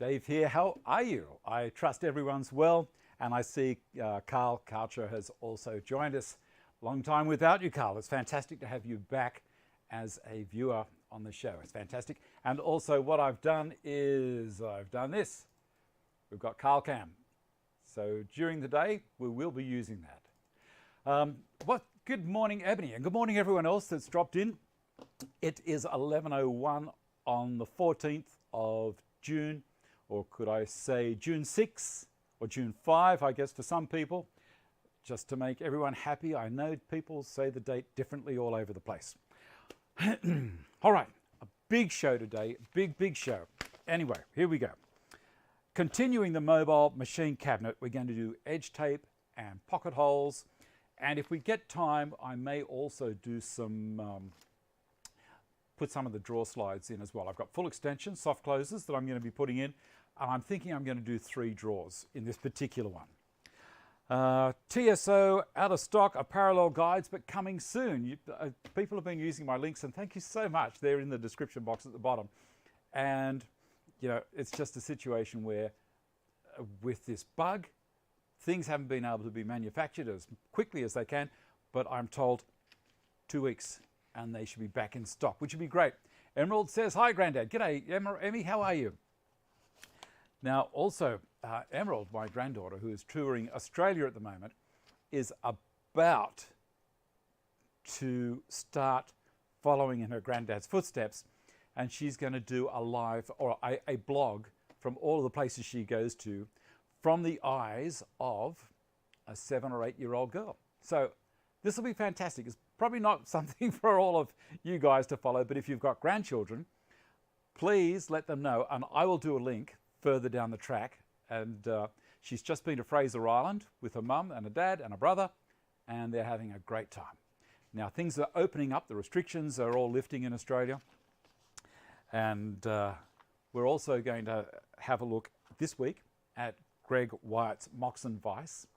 Dave here. How are you? I trust everyone's well, and I see Carl Coucher has also joined us. Long time without you, Carl. It's fantastic to have you back as a viewer on the show. It's fantastic. And also what I've done is I've done this. We've got Carl Cam. So during the day, we will be using that. Good morning, Ebony, and good morning everyone else that's dropped in. It is 11:01 on the 14th of June, or could I say June 6 or June 5, I guess, for some people. Just to make everyone happy, I know people say the date differently all over the place. All right, a big show today, big show. Anyway, here we go. Continuing the mobile machine cabinet, we're going to do edge tape and pocket holes. And if we get time, I may also do some, put some of the drawer slides in as well. I've got full extension, soft closes that I'm going to be putting in. And I'm thinking I'm going to do 3 drawers in this particular one. TSO, out of stock, are parallel guides, but coming soon. People have been using my links, and thank you so much. They're in the description box at the bottom. And, you know, it's just a situation where with this bug, things haven't been able to be manufactured as quickly as they can, but I'm told 2 weeks and they should be back in stock, which would be great. Emerald says, hi, Grandad. G'day, Emmy, how are you? Now, also, Emerald, my granddaughter, who is touring Australia at the moment, is about to start following in her granddad's footsteps, and she's going to do a live or a blog from all of the places she goes to from the eyes of a 7 or 8 year old girl. So this will be fantastic. It's probably not something for all of you guys to follow, but if you've got grandchildren, please let them know, and I will do a link further down the track. And she's just been to Fraser Island with her mum and her dad and her brother, and they're having a great time. Now things are opening up, the restrictions are all lifting in Australia, and we're also going to have a look this week at Greg Wyatt's Moxon Vice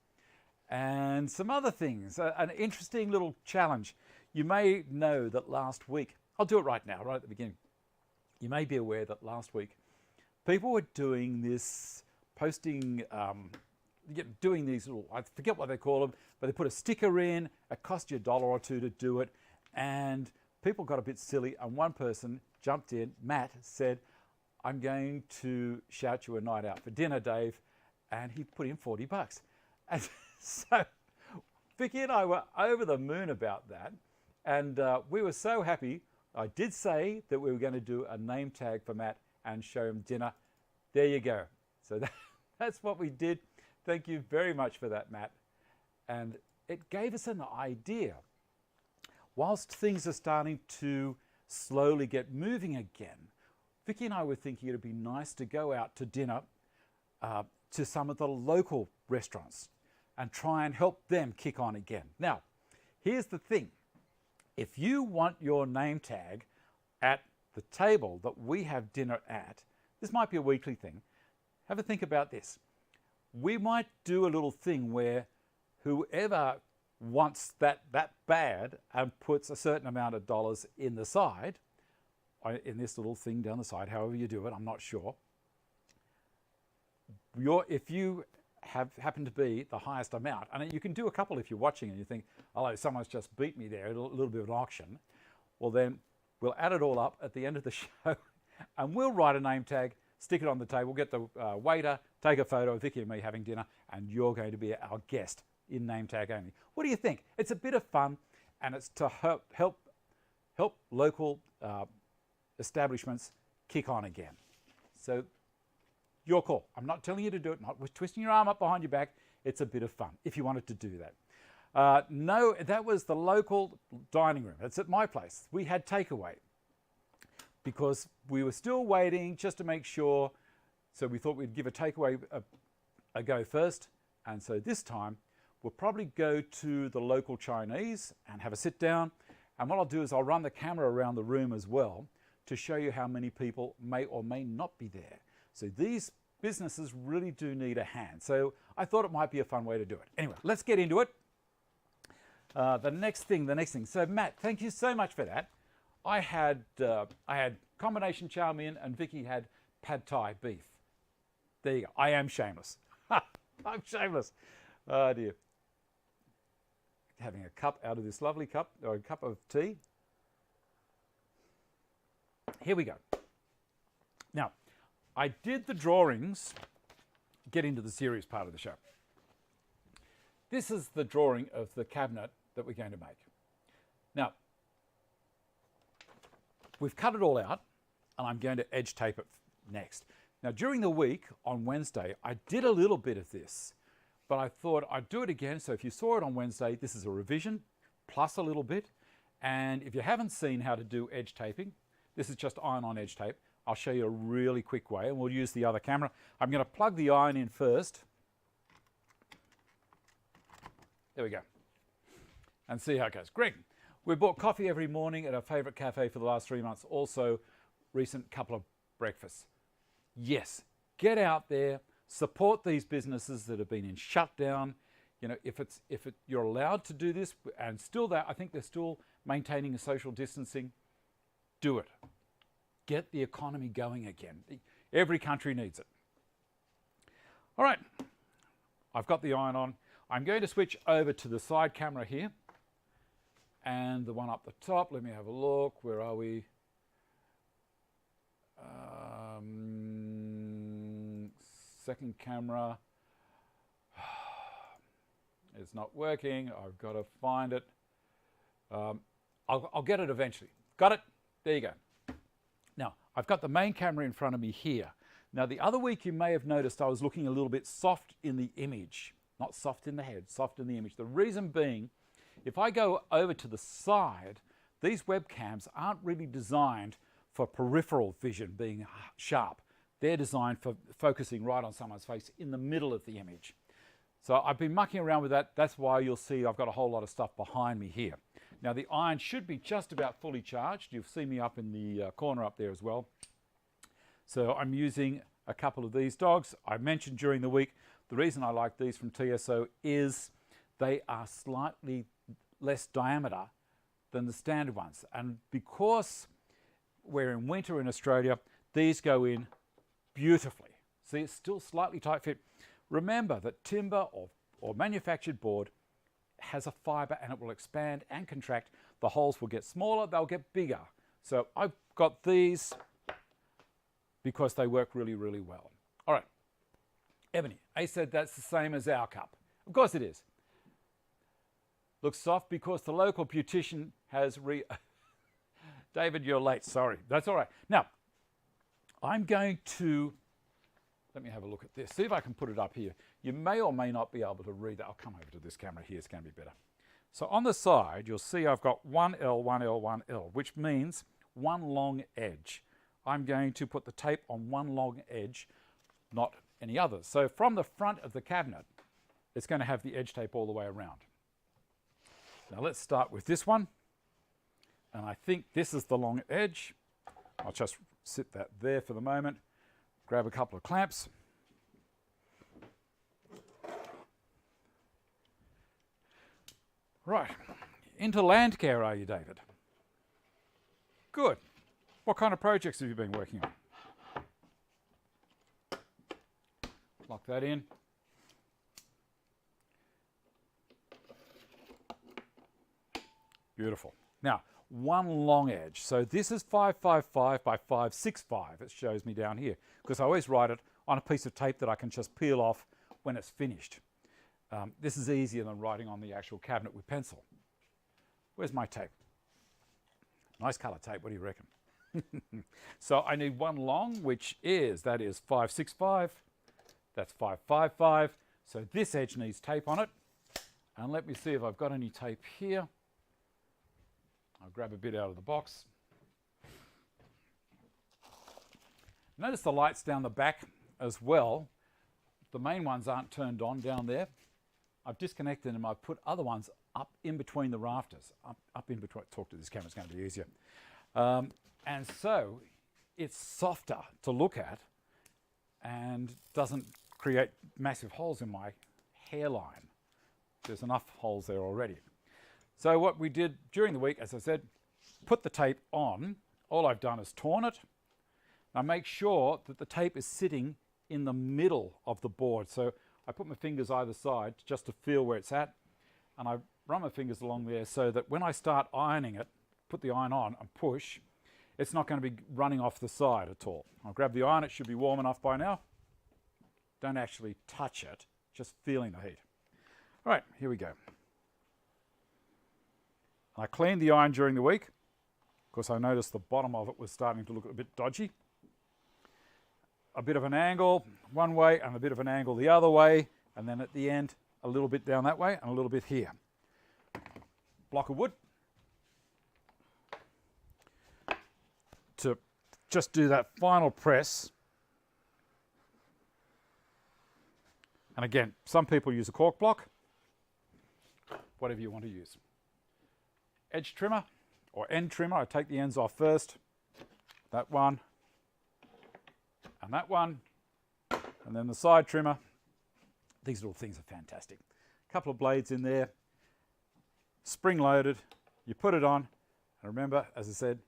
and some other things. An interesting little challenge. You may know that last week, I'll do it right now, right at the beginning. You may be aware that last week people were doing this, posting, doing these little, I forget what they call them, but they put a sticker in, it cost you $1 or $2 to do it, and people got a bit silly, and one person jumped in, Matt, said, I'm going to shout you a night out for dinner, Dave, and he put in $40. And so Vicky and I were over the moon about that, and we were so happy. I did say that we were going to do a name tag for Matt and show him dinner. There you go. So that's what we did. Thank you very much for that, Matt. And it gave us an idea. Whilst things are starting to slowly get moving again, Vicky and I were thinking it'd be nice to go out to dinner to some of the local restaurants and try and help them kick on again. Now, here's the thing. If you want your name tag at the table that we have dinner at, this might be a weekly thing. Have a think about this. We might do a little thing where whoever wants that bad and puts a certain amount of dollars in the side, in this little thing down the side, however you do it, I'm not sure. If you happen to be the highest amount, and you can do a couple if you're watching and you think, oh, someone's just beat me there, a little bit of an auction, well then we'll add it all up at the end of the show and we'll write a name tag, stick it on the table, get the waiter, take a photo of Vicky and me having dinner, and you're going to be our guest in name tag only. What do you think? It's a bit of fun, and it's to help local establishments kick on again. So your call. I'm not telling you to do it, not twisting your arm up behind your back. It's a bit of fun if you wanted to do that. No, that was the local dining room. It's at my place. We had takeaway because we were still waiting just to make sure. So we thought we'd give a takeaway a go first. And so this time we'll probably go to the local Chinese and have a sit down. And what I'll do is I'll run the camera around the room as well to show you how many people may or may not be there. So these businesses really do need a hand. So I thought it might be a fun way to do it. Anyway, let's get into it. The next thing. So Matt, thank you so much for that. I had combination chow mein and Vicky had pad thai beef. There you go. I am shameless. I'm shameless. Oh dear. Having a cup out of this lovely cup, or a cup of tea. Here we go. Now, I did the drawings, get into the serious part of the show. This is the drawing of the cabinet that we're going to make. Now, we've cut it all out, and I'm going to edge tape it next. Now, during the week, on Wednesday, I did a little bit of this, but I thought I'd do it again. So if you saw it on Wednesday, this is a revision, plus a little bit. And if you haven't seen how to do edge taping, this is just iron-on edge tape. I'll show you a really quick way, and we'll use the other camera. I'm going to plug the iron in first. There we go. And see how it goes. Greg, we bought coffee every morning at our favourite cafe for the last 3 months. Also, recent couple of breakfasts. Yes, get out there, support these businesses that have been in shutdown. You know, if you're allowed to do this, and still I think they're still maintaining a social distancing, do it. Get the economy going again. Every country needs it. All right, I've got the iron on. I'm going to switch over to the side camera here and the one up the top. Let me have a look. Where are we? Second camera. It's not working. I've got to find it. I'll get it eventually. Got it? There you go. Now, I've got the main camera in front of me here. Now, the other week you may have noticed I was looking a little bit soft in the image. Not soft in the head, soft in the image. The reason being, if I go over to the side, these webcams aren't really designed for peripheral vision being sharp. They're designed for focusing right on someone's face in the middle of the image. So I've been mucking around with that. That's why you'll see I've got a whole lot of stuff behind me here. Now, the iron should be just about fully charged. You'll see me up in the corner up there as well. So I'm using a couple of these dogs. I mentioned during the week, the reason I like these from TSO is they are slightly less diameter than the standard ones. And because we're in winter in Australia, these go in beautifully. See, it's still slightly tight fit. Remember that timber or manufactured board has a fibre and it will expand and contract. The holes will get smaller, they'll get bigger. So I've got these because they work really, really well. All right, Ebony, A said that's the same as our cup. Of course it is. Looks soft because the local beautician has David, you're late, sorry. That's all right. Now, I'm going to, let me have a look at this. See if I can put it up here. You may or may not be able to read that. I'll come over to this camera here. It's going to be better. So on the side, you'll see I've got 1L, 1L, 1L, which means one long edge. I'm going to put the tape on one long edge, not any others. So from the front of the cabinet, it's going to have the edge tape all the way around. Now let's start with this one. And I think this is the long edge. I'll just sit that there for the moment. Grab a couple of clamps. Right, into land care are you, David? Good. What kind of projects have you been working on? Lock that in. Beautiful. Now, one long edge. So this is 555 by 565. It shows me down here because I always write it on a piece of tape that I can just peel off when it's finished. This is easier than writing on the actual cabinet with pencil. Where's my tape? Nice colour tape, what do you reckon? So I need one long, that is 565. That's 555. So this edge needs tape on it. And let me see if I've got any tape here. I'll grab a bit out of the box. Notice the lights down the back as well. The main ones aren't turned on down there. I've disconnected them. I've put other ones up in between the rafters. Up in between. Talk to this camera, it's going to be easier. And so it's softer to look at and doesn't create massive holes in my hairline. There's enough holes there already. So what we did during the week, as I said, put the tape on. All I've done is torn it. Now make sure that the tape is sitting in the middle of the board. So I put my fingers either side just to feel where it's at, and I run my fingers along there so that when I start ironing it, put the iron on and push, it's not going to be running off the side at all. I'll grab the iron, it should be warm enough by now. Don't actually touch it, just feeling the heat. All right, here we go. I cleaned the iron during the week. Of course, I noticed the bottom of it was starting to look a bit dodgy. A bit of an angle one way and a bit of an angle the other way, and then at the end, a little bit down that way and a little bit here. Block of wood to just do that final press. And again, some people use a cork block, whatever you want to use. Edge trimmer or end trimmer, I take the ends off first. That one and that one, and then the side trimmer. These little things are fantastic. A couple of blades in there, spring loaded. You put it on, and remember, as I said,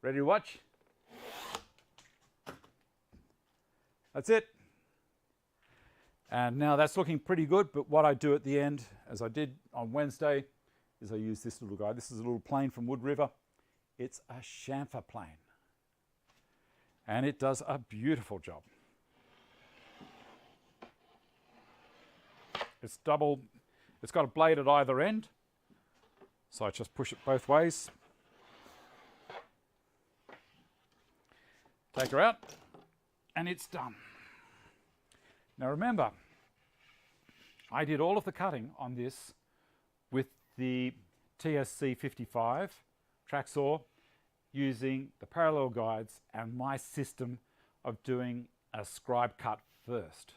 ready to watch? That's it. And now that's looking pretty good, but what I do at the end, as I did on Wednesday, is I use this little guy. This is a little plane from Wood River. It's a chamfer plane. And it does a beautiful job. It's double, it's got a blade at either end, so I just push it both ways. Take her out, and it's done. Now remember, I did all of the cutting on this with the TSC 55 track saw, using the parallel guides and my system of doing a scribe cut first.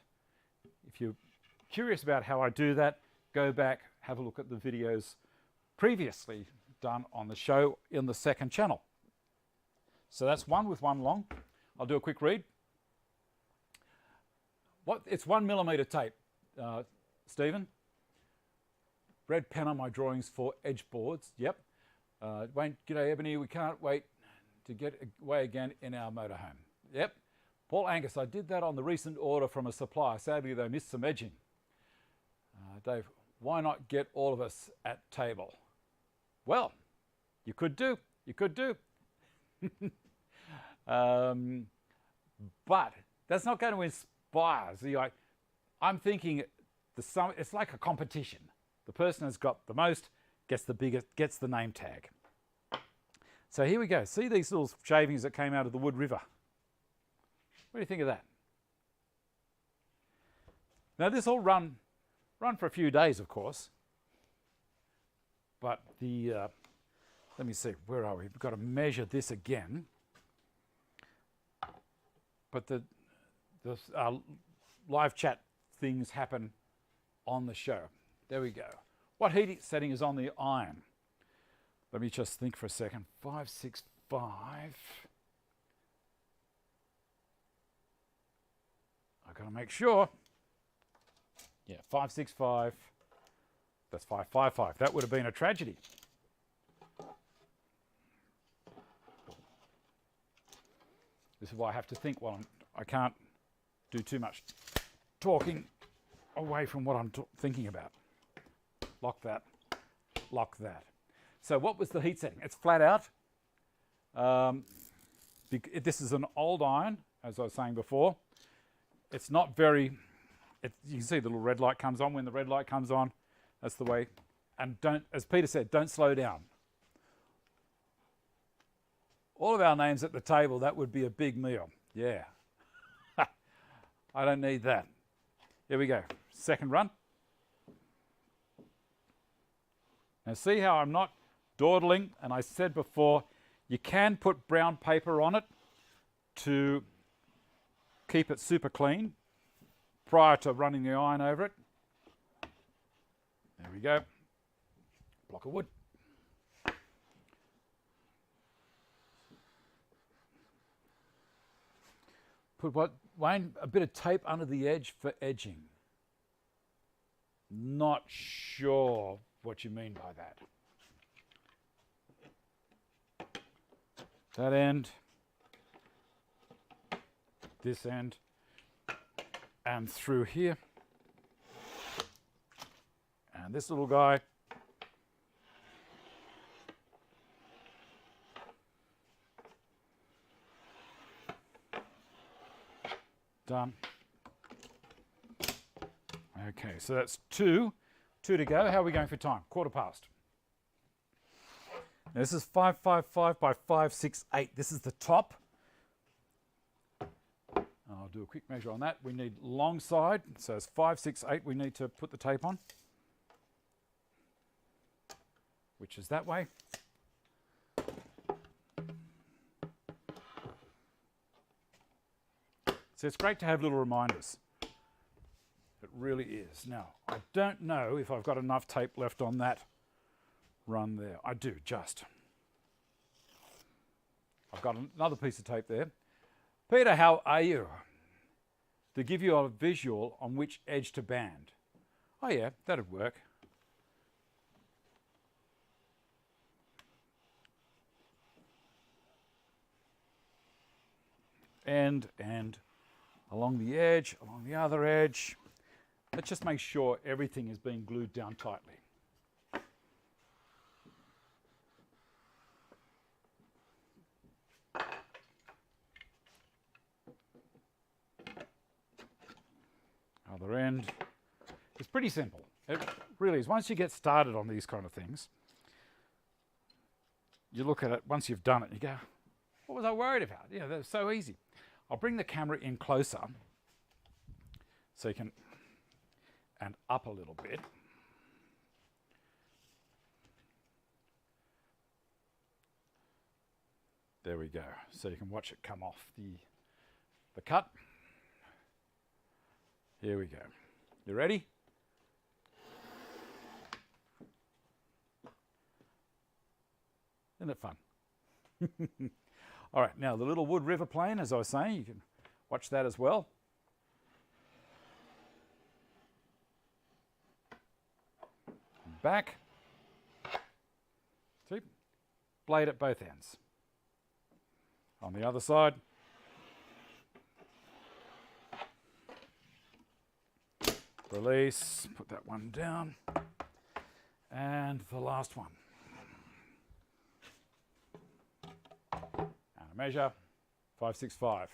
If you're curious about how I do that, go back, have a look at the videos previously done on the show in the second channel. So that's one with one long. I'll do a quick read. It's 1mm tape, Stephen. Red pen on my drawings for edge boards. Yep. Wayne, g'day Ebony, we can't wait to get away again in our motorhome. Yep. Paul Angus, I did that on the recent order from a supplier. Sadly, they missed some edging. Dave, why not get all of us at table? Well, you could do. You could do. But that's not going to inspire. See, I'm thinking it's like a competition. The person who's got the most gets the biggest, gets the name tag. So here we go. See these little shavings that came out of the Wood River? What do you think of that? Now this will run for a few days, of course. But the, let me see, where are we? We've got to measure this again. But the live chat things happen on the show. There we go. What heat setting is on the iron? Let me just think for a second. 565. I've got to make sure. Yeah, 565. That's 555. That would have been a tragedy. This is why I have to think while I can't do too much talking away from what I'm thinking about. Lock that, lock that. So what was the heat setting? It's flat out. This is an old iron, as I was saying before. It's not very, you can see the little red light comes on. When the red light comes on, that's the way. And don't, as Peter said, don't slow down. All of our names at the table, that would be a big meal. Yeah. I don't need that. Here we go. Second run. Now see how I'm not dawdling, and I said before, you can put brown paper on it to keep it super clean prior to running the iron over it. There we go. Block of wood. Put what, Wayne? A bit of tape under the edge for edging. Not sure what you mean by that. That end, this end. and through here. And this little guy. Done. Okay, so that's two to go. How are we going for time? 1/4 past. Now this is 555 by 568. This is the top. I'll do a quick measure on that. We need long side, so it's 568 we need to put the tape on, which is that way. So it's great to have little reminders. It really is. Now, I don't know if I've got enough tape left on that run there. I do, just. I've got another piece of tape there. Peter, how are you? To give you a visual on which edge to band. Oh yeah, that'd work. And along the edge, along the other edge. Let's just make sure everything is being glued down tightly. Other end. It's pretty simple. It really is. Once you get started on these kind of things, you look at it, once you've done it, you go, what was I worried about? Yeah, that's so easy. I'll bring the camera in closer so you can, and up a little bit. There we go. So you can watch it come off the cut. Here we go. You ready? Isn't it fun? All right, now the little wood river plane, as I was saying, you can watch that as well. Back. See? Blade at both ends. On the other side. Release, put that one down. And the last one. And a measure, 565.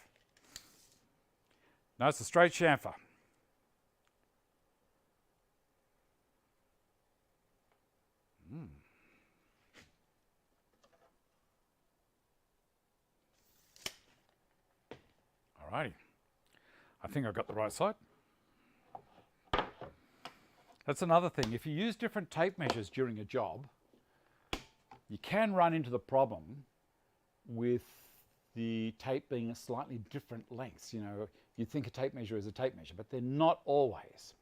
No, it's a straight chamfer. Alrighty. I think I got the right side. That's another thing. If you use different tape measures during a job, you can run into the problem with the tape being a slightly different lengths. You know, you think a tape measure is a tape measure, but they're not always.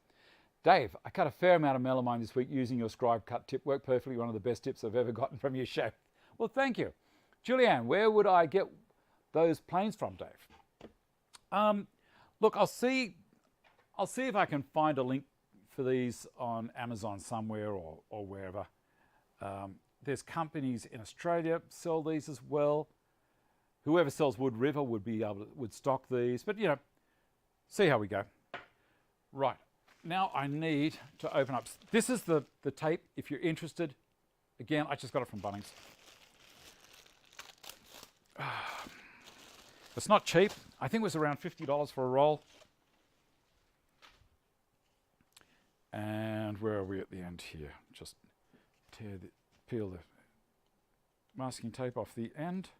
Dave, I cut a fair amount of melamine this week using your scribe cut tip. Worked perfectly. One of the best tips I've ever gotten from your show. Well, thank you. Julianne, where would I get those planes from, Dave? Look, I'll see if I can find a link for these on Amazon somewhere or wherever. There's companies in Australia sell these as well. Whoever sells Wood River would stock these, but you know, see how we go. Right, now I need to open up. This is the tape, if you're interested. Again, I just got it from Bunnings. It's not cheap. I think it was around $50 for a roll. And where are we at the end here? Just peel the masking tape off the end.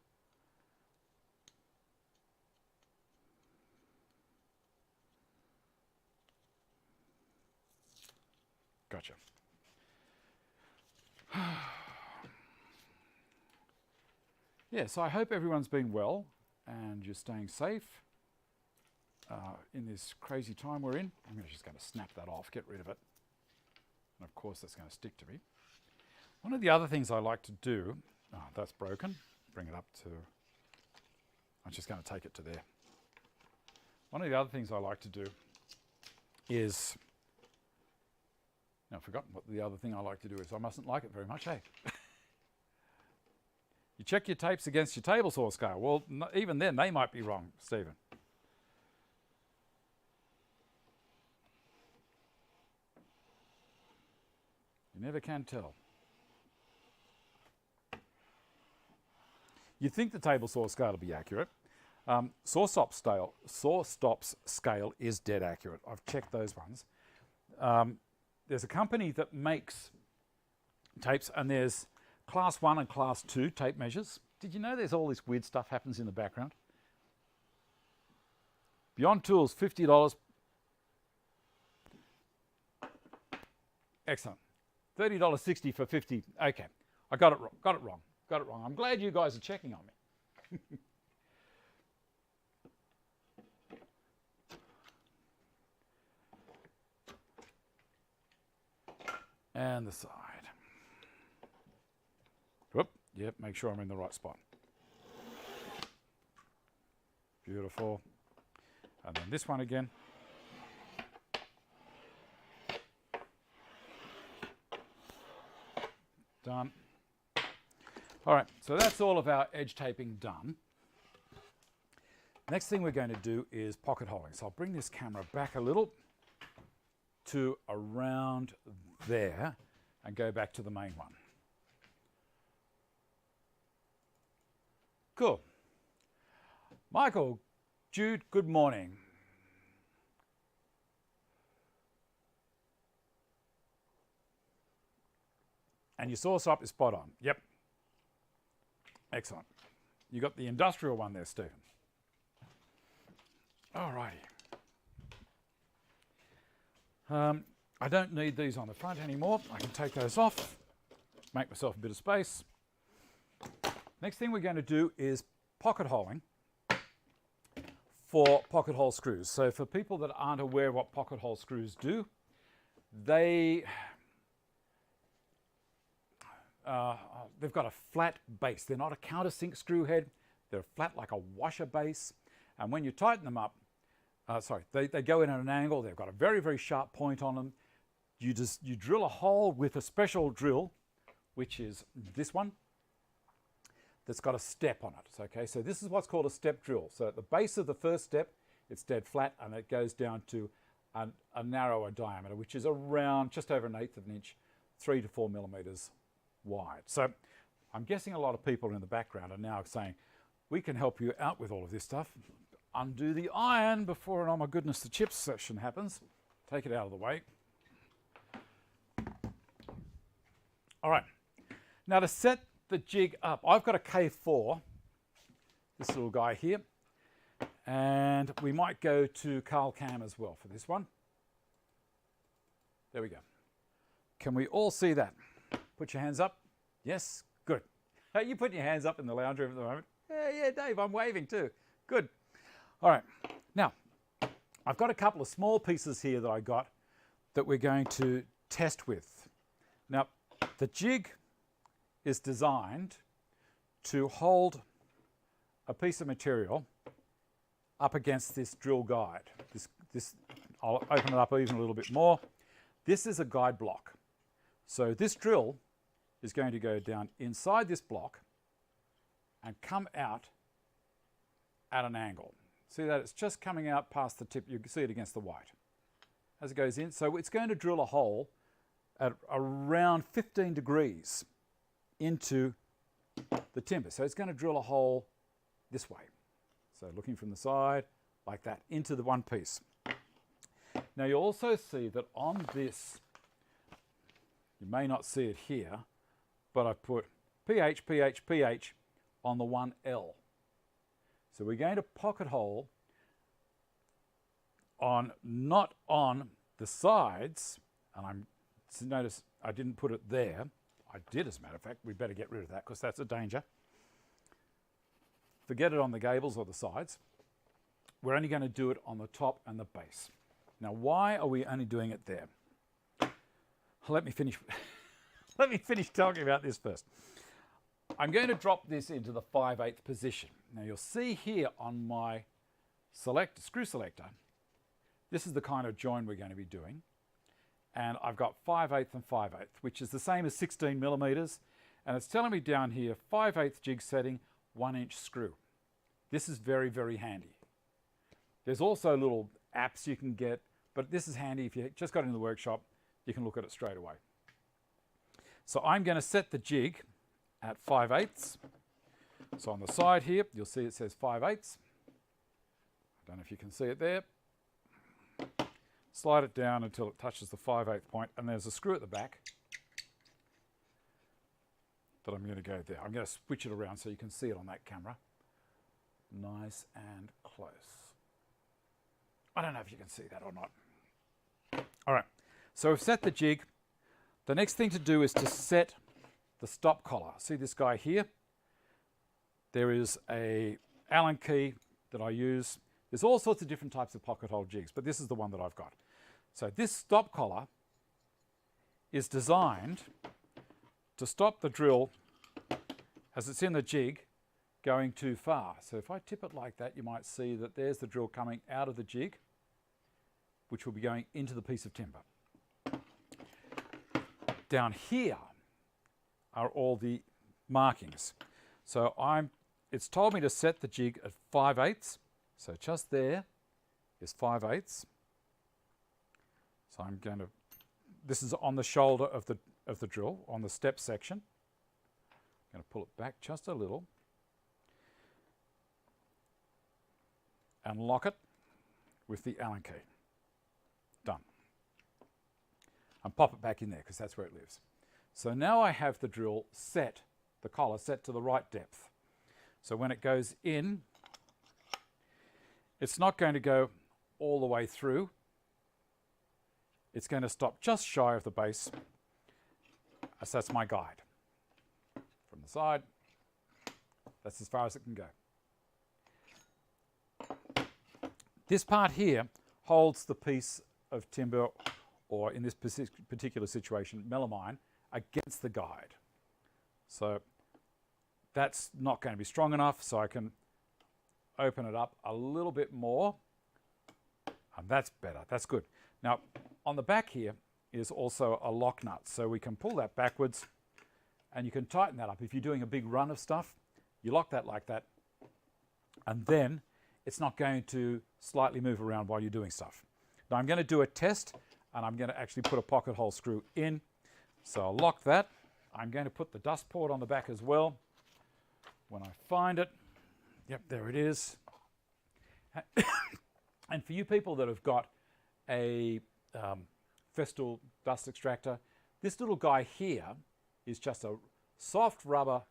Gotcha. Yeah, so I hope everyone's been well and you're staying safe in this crazy time we're in. I'm just going to snap that off, get rid of it. And of course that's going to stick to me. One of the other things I like to do, that's broken, bring it up to, I'm just going to take it to there. One of the other things I like to do is, I've forgotten what the other thing I like to do is. I mustn't like it very much, hey? You check your tapes against your table saw scale. Well, even then, they might be wrong, Stephen. never can tell. You'd think the table saw scale to be accurate. Sawstop's scale is dead accurate. I've checked those ones. There's a company that makes tapes, and there's class 1 and class 2 tape measures. Did you know there's all this weird stuff happens in the background? Beyond Tools, $50. Excellent. $30.60 for 50. Okay, I got it wrong. I'm glad you guys are checking on me. And the side. Whoop, yep, make sure I'm in the right spot. Beautiful. And then this one again. Done. All right, so that's all of our edge taping done. Next thing we're going to do is pocket holing. So I'll bring this camera back a little to around there and go back to the main one. Cool. Michael, Jude, good morning. And your source up is spot on. Yep. Excellent. You got the industrial one there, Stephen. All righty. I don't need these on the front anymore. I can take those off, make myself a bit of space. Next thing we're going to do is pocket holing for pocket hole screws. So for people that aren't aware what pocket hole screws do, they've got a flat base. They're not a countersink screw head. They're flat like a washer base. And when you tighten them up, they go in at an angle. They've got a very, very sharp point on them. You drill a hole with a special drill, which is this one, that's got a step on it. Okay, so this is what's called a step drill. So at the base of the first step, it's dead flat, and it goes down to a narrower diameter, which is around just over 1/8 of an inch, 3 to 4 millimeters wide. So I'm guessing a lot of people in the background are now saying, we can help you out with all of this stuff. Undo the iron before, oh my goodness, the chips session happens. Take it out of the way. All right, now to set the jig up, I've got a K4, this little guy here, and we might go to Carl Cam as well for this one. There we go. Can we all see that? Put your hands up. Yes, good. Hey, you putting your hands up in the lounge room at the moment? Yeah, Dave, I'm waving too. Good. All right, now, I've got a couple of small pieces here that I got that we're going to test with. Now, the jig is designed to hold a piece of material up against this drill guide. I'll open it up even a little bit more. This is a guide block. So this drill is going to go down inside this block and come out at an angle. See that? It's just coming out past the tip. You can see it against the white as it goes in. So it's going to drill a hole at around 15 degrees into the timber. So it's going to drill a hole this way. So looking from the side, like that, into the one piece. Now you'll also see that on this, you may not see it here, but I've put pH, pH, pH on the 1L. So we're going to pocket hole not on the sides, and notice I didn't put it there. I did, as a matter of fact. We better get rid of that because that's a danger. Forget it on the gables or the sides. We're only going to do it on the top and the base. Now, why are we only doing it there? Let me finish. Let me finish talking about this first. I'm going to drop this into the 5/8 position. Now you'll see here on my screw selector, this is the kind of join we're going to be doing. And I've got 5/8 and 5/8, which is the same as 16 millimeters. And it's telling me down here, 5/8 jig setting, 1-inch screw. This is very, very handy. There's also little apps you can get, but this is handy. If you just got into the workshop, you can look at it straight away. So I'm going to set the jig at 5/8. So on the side here, you'll see it says 5/8. I don't know if you can see it there. Slide it down until it touches the 5/8 point, and there's a screw at the back that I'm going to go there. I'm going to switch it around so you can see it on that camera. Nice and close. I don't know if you can see that or not. All right, so we've set the jig. The next thing to do is to set the stop collar. See this guy here? There is a Allen key that I use. There's all sorts of different types of pocket hole jigs, but this is the one that I've got. So this stop collar is designed to stop the drill as it's in the jig going too far. So if I tip it like that, you might see that there's the drill coming out of the jig, which will be going into the piece of timber. Down here are all the markings. So it's told me to set the jig at 5/8. So just there is 5/8. So I'm going to, this is on the shoulder of the drill, on the step section. I'm going to pull it back just a little and lock it with the Allen key. Done. And pop it back in there because that's where it lives. So now I have the drill set, the collar set to the right depth. So when it goes in, it's not going to go all the way through. It's going to stop just shy of the base. So that's my guide. From the side, that's as far as it can go. This part here holds the piece of timber, or in this particular situation, melamine, against the guide. So that's not going to be strong enough, so I can open it up a little bit more, and that's better, that's good. Now on the back here is also a lock nut, so we can pull that backwards and you can tighten that up. If you're doing a big run of stuff, you lock that like that, and then it's not going to slightly move around while you're doing stuff. Now I'm going to do a test, and I'm going to actually put a pocket hole screw in. So I'll lock that. I'm going to put the dust port on the back as well when I find it. Yep, there it is. And for you people that have got a Festool dust extractor, this little guy here is just a soft rubber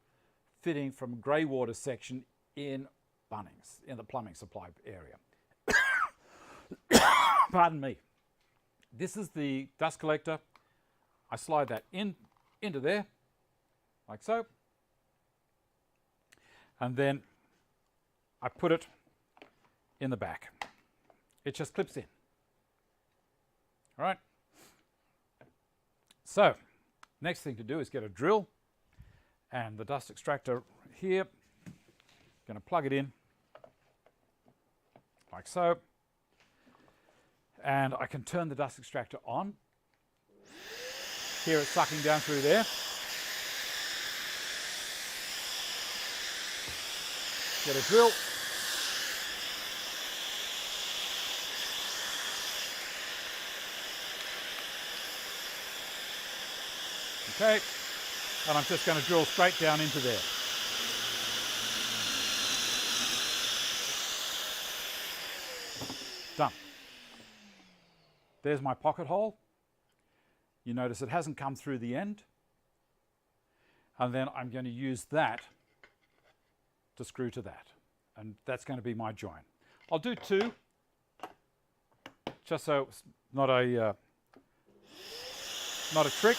fitting from grey water section in Bunnings, in the plumbing supply area. Pardon me. This is the dust collector. I slide that into there, like so. And then I put it in the back. It just clips in. All right. So, next thing to do is get a drill and the dust extractor here. Going to plug it in, like so. And I can turn the dust extractor on. Hear it sucking down through there. Get a drill. Okay, and I'm just going to drill straight down into there. Done. There's my pocket hole. You notice it hasn't come through the end. And then I'm going to use that to screw to that. And that's going to be my join. I'll do two, just so it's not a trick.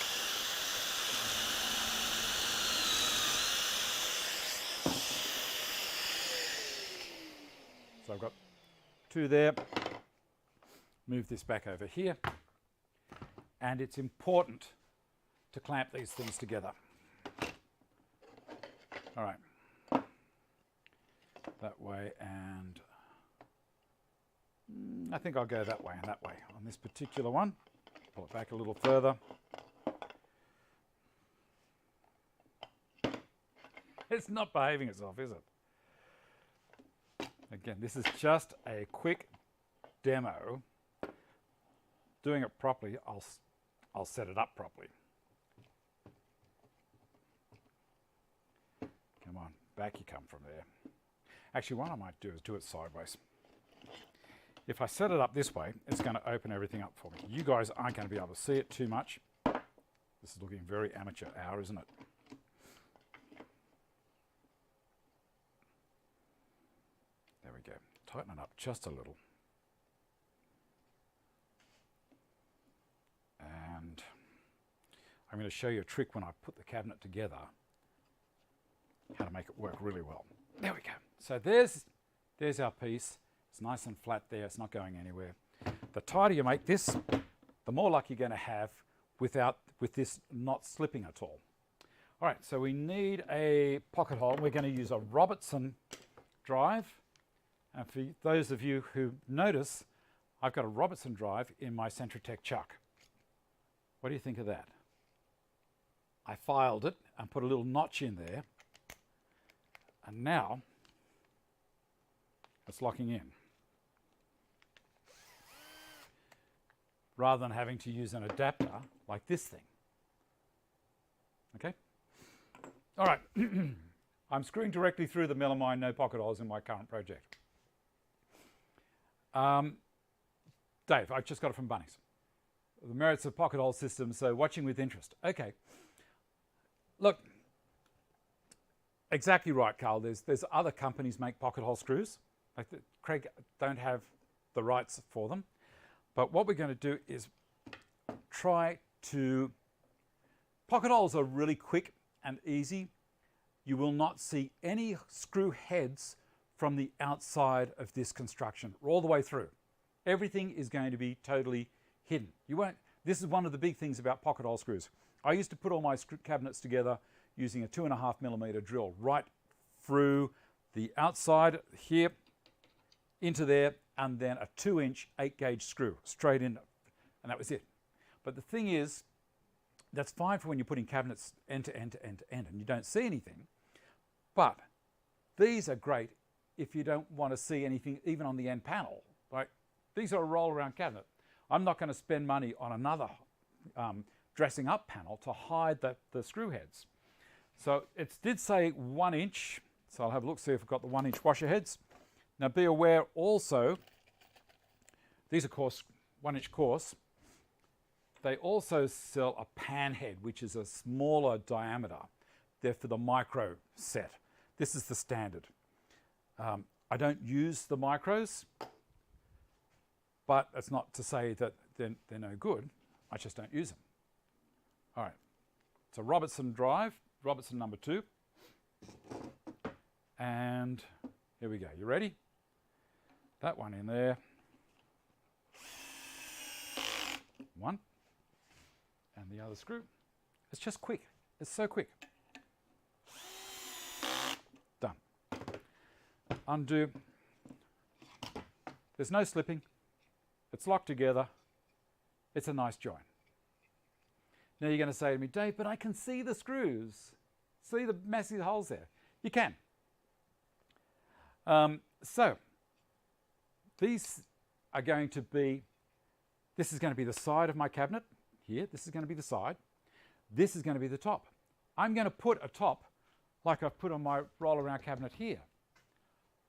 So I've got two there. Move this back over here. And it's important to clamp these things together. All right. That way, and I think I'll go that way and that way on this particular one. Pull it back a little further. It's not behaving itself, is it? Again, this is just a quick demo. Doing it properly, I'll set it up properly. back you come from there. Actually, what I might do is do it sideways. If I set it up this way, it's going to open everything up for me. You guys aren't going to be able to see it too much. This is looking very amateur hour, isn't it? There we go. Tighten it up just a little. And I'm going to show you a trick when I put the cabinet together, how to make it work really well. There we go. So there's our piece. It's nice and flat there. It's not going anywhere. The tighter you make this, the more luck you're going to have with this not slipping at all. All right, so we need a pocket hole. We're going to use a Robertson drive. And for those of you who notice, I've got a Robertson drive in my Centratec chuck. What do you think of that? I filed it and put a little notch in there. And now it's locking in. Rather than having to use an adapter like this thing. Okay? All right. I'm screwing directly through the melamine, no pocket holes in my current project. Dave, I just got it from Bunnings. The merits of pocket hole systems, so watching with interest. Okay. Look, exactly right, Carl. There's other companies make pocket hole screws. Like Craig don't have the rights for them. But what we're going to do is try to... Pocket holes are really quick and easy. You will not see any screw heads from the outside of this construction all the way through. Everything is going to be totally hidden. You won't. This is one of the big things about pocket hole screws. I used to put all my cabinets together using a 2.5mm drill right through the outside here into there, and then a 2-inch 8-gauge screw straight in, and that was it. But the thing is, that's fine for when you're putting cabinets end to end to end to end and you don't see anything. But these are great if you don't want to see anything even on the end panel. Like, these are a roll-around cabinet. I'm not going to spend money on another dressing up panel to hide the screw heads. So it did say 1 inch, so I'll have a look, see if I've got the 1 inch washer heads. Now be aware also, these are coarse, 1 inch coarse. They also sell a pan head, which is a smaller diameter. They're for the micro set. This is the standard. I don't use the micros, but it's not to say that they're no good. I just don't use them. All right, it's a Robertson drive, Robertson number 2. And here we go. You ready? That one in there. 1. And the other screw. It's just quick. It's so quick. Done. Undo. There's no slipping. It's locked together. It's a nice join. Now you're going to say to me, Dave, but I can see the screws. See the massive holes there. You can. So these are going to be, this is going to be the side of my cabinet here. This is going to be the side. This is going to be the top. I'm going to put a top like I've put on my roll around cabinet here.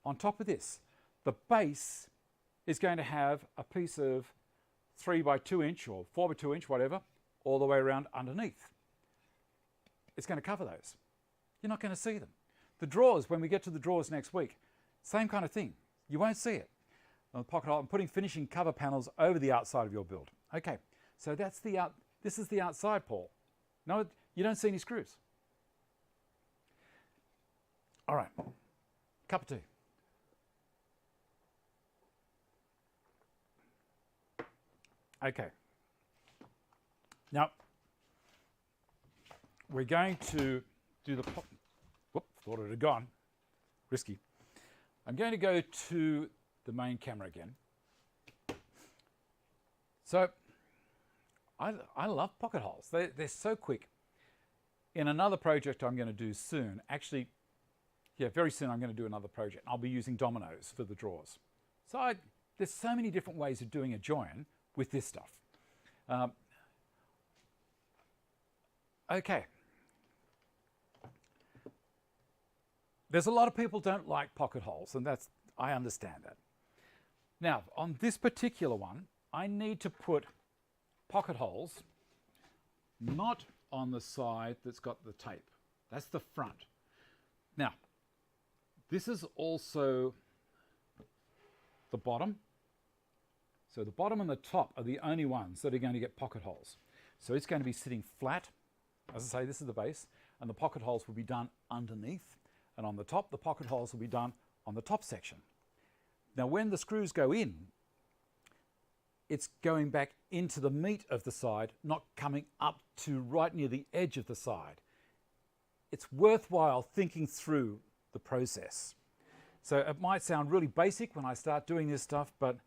On top of this, the base is going to have a piece of 3 by 2 inch or 4 by 2 inch, whatever, all the way around underneath. It's going to cover those. You're not going to see them. The drawers, when we get to the drawers next week, same kind of thing. You won't see it. On the pocket hole, I'm putting finishing cover panels over the outside of your build. Okay, so that's the this is the outside, Paul. No, you don't see any screws. All right, cup of tea. Okay. Now, we're going to do the pop. Whoop, thought it had gone. Risky. I'm going to go to the main camera again. So, I love pocket holes. They're so quick. In another project I'm going to do soon, actually, yeah, very soon I'm going to do another project. I'll be using dominoes for the drawers. So there's so many different ways of doing a join with this stuff. Okay. There's a lot of people don't like pocket holes, and I understand that. Now, on this particular one, I need to put pocket holes not on the side that's got the tape. That's the front. Now, this is also the bottom. So the bottom and the top are the only ones that are going to get pocket holes. So it's going to be sitting flat. As I say, this is the base, and the pocket holes will be done underneath. And on the top, the pocket holes will be done on the top section. Now, when the screws go in, it's going back into the meat of the side, not coming up to right near the edge of the side. It's worthwhile thinking through the process. So it might sound really basic when I start doing this stuff, but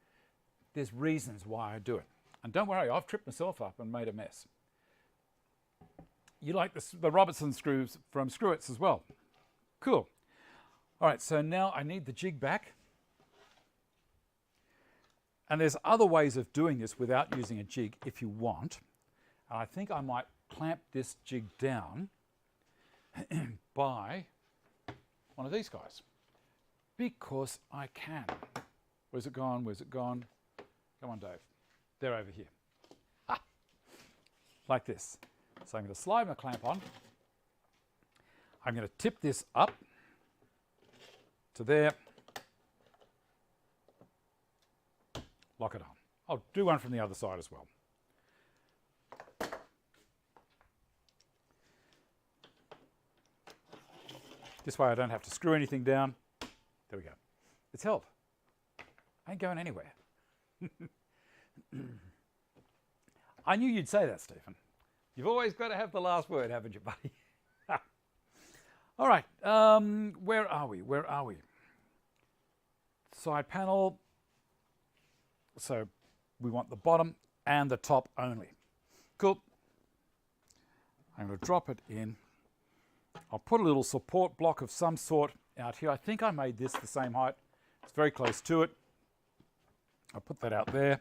there's reasons why I do it. And don't worry, I've tripped myself up and made a mess. You like the Robertson screws from Screw-Its as well. Cool. All right, so now I need the jig back. And there's other ways of doing this without using a jig if you want. And I think I might clamp this jig down by one of these guys, because I can. Where's it gone? Where's it gone? Come on, Dave. They're over here. Ah, like this. So I'm going to slide my clamp on. I'm going to tip this up to there. Lock it on. I'll do one from the other side as well. This way I don't have to screw anything down. There we go. It's held. I ain't going anywhere. I knew you'd say that, Stephen. You've always got to have the last word, haven't you, buddy? All right. Where are we? Where are we? Side panel. So we want the bottom and the top only. Cool. I'm going to drop it in. I'll put a little support block of some sort out here. I think I made this the same height. It's very close to it. I'll put that out there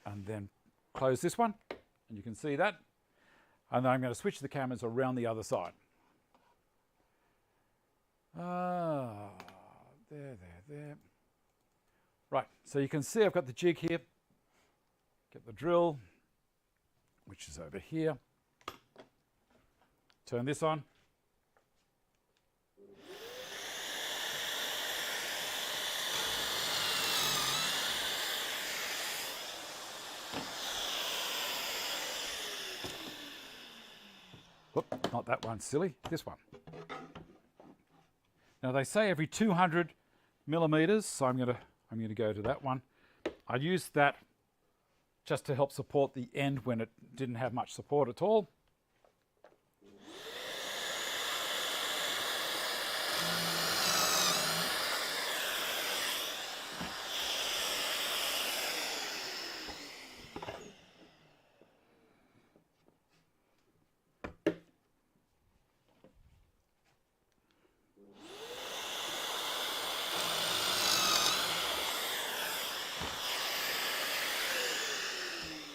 and then close this one. And you can see that. And then I'm going to switch the cameras around the other side. There. Right, so you can see I've got the jig here. Get the drill, which is over here. Turn this on. Whoop, not that one, silly, this one. Now they say every 200 millimeters, so I'm going to go to that one. I used that just to help support the end when it didn't have much support at all.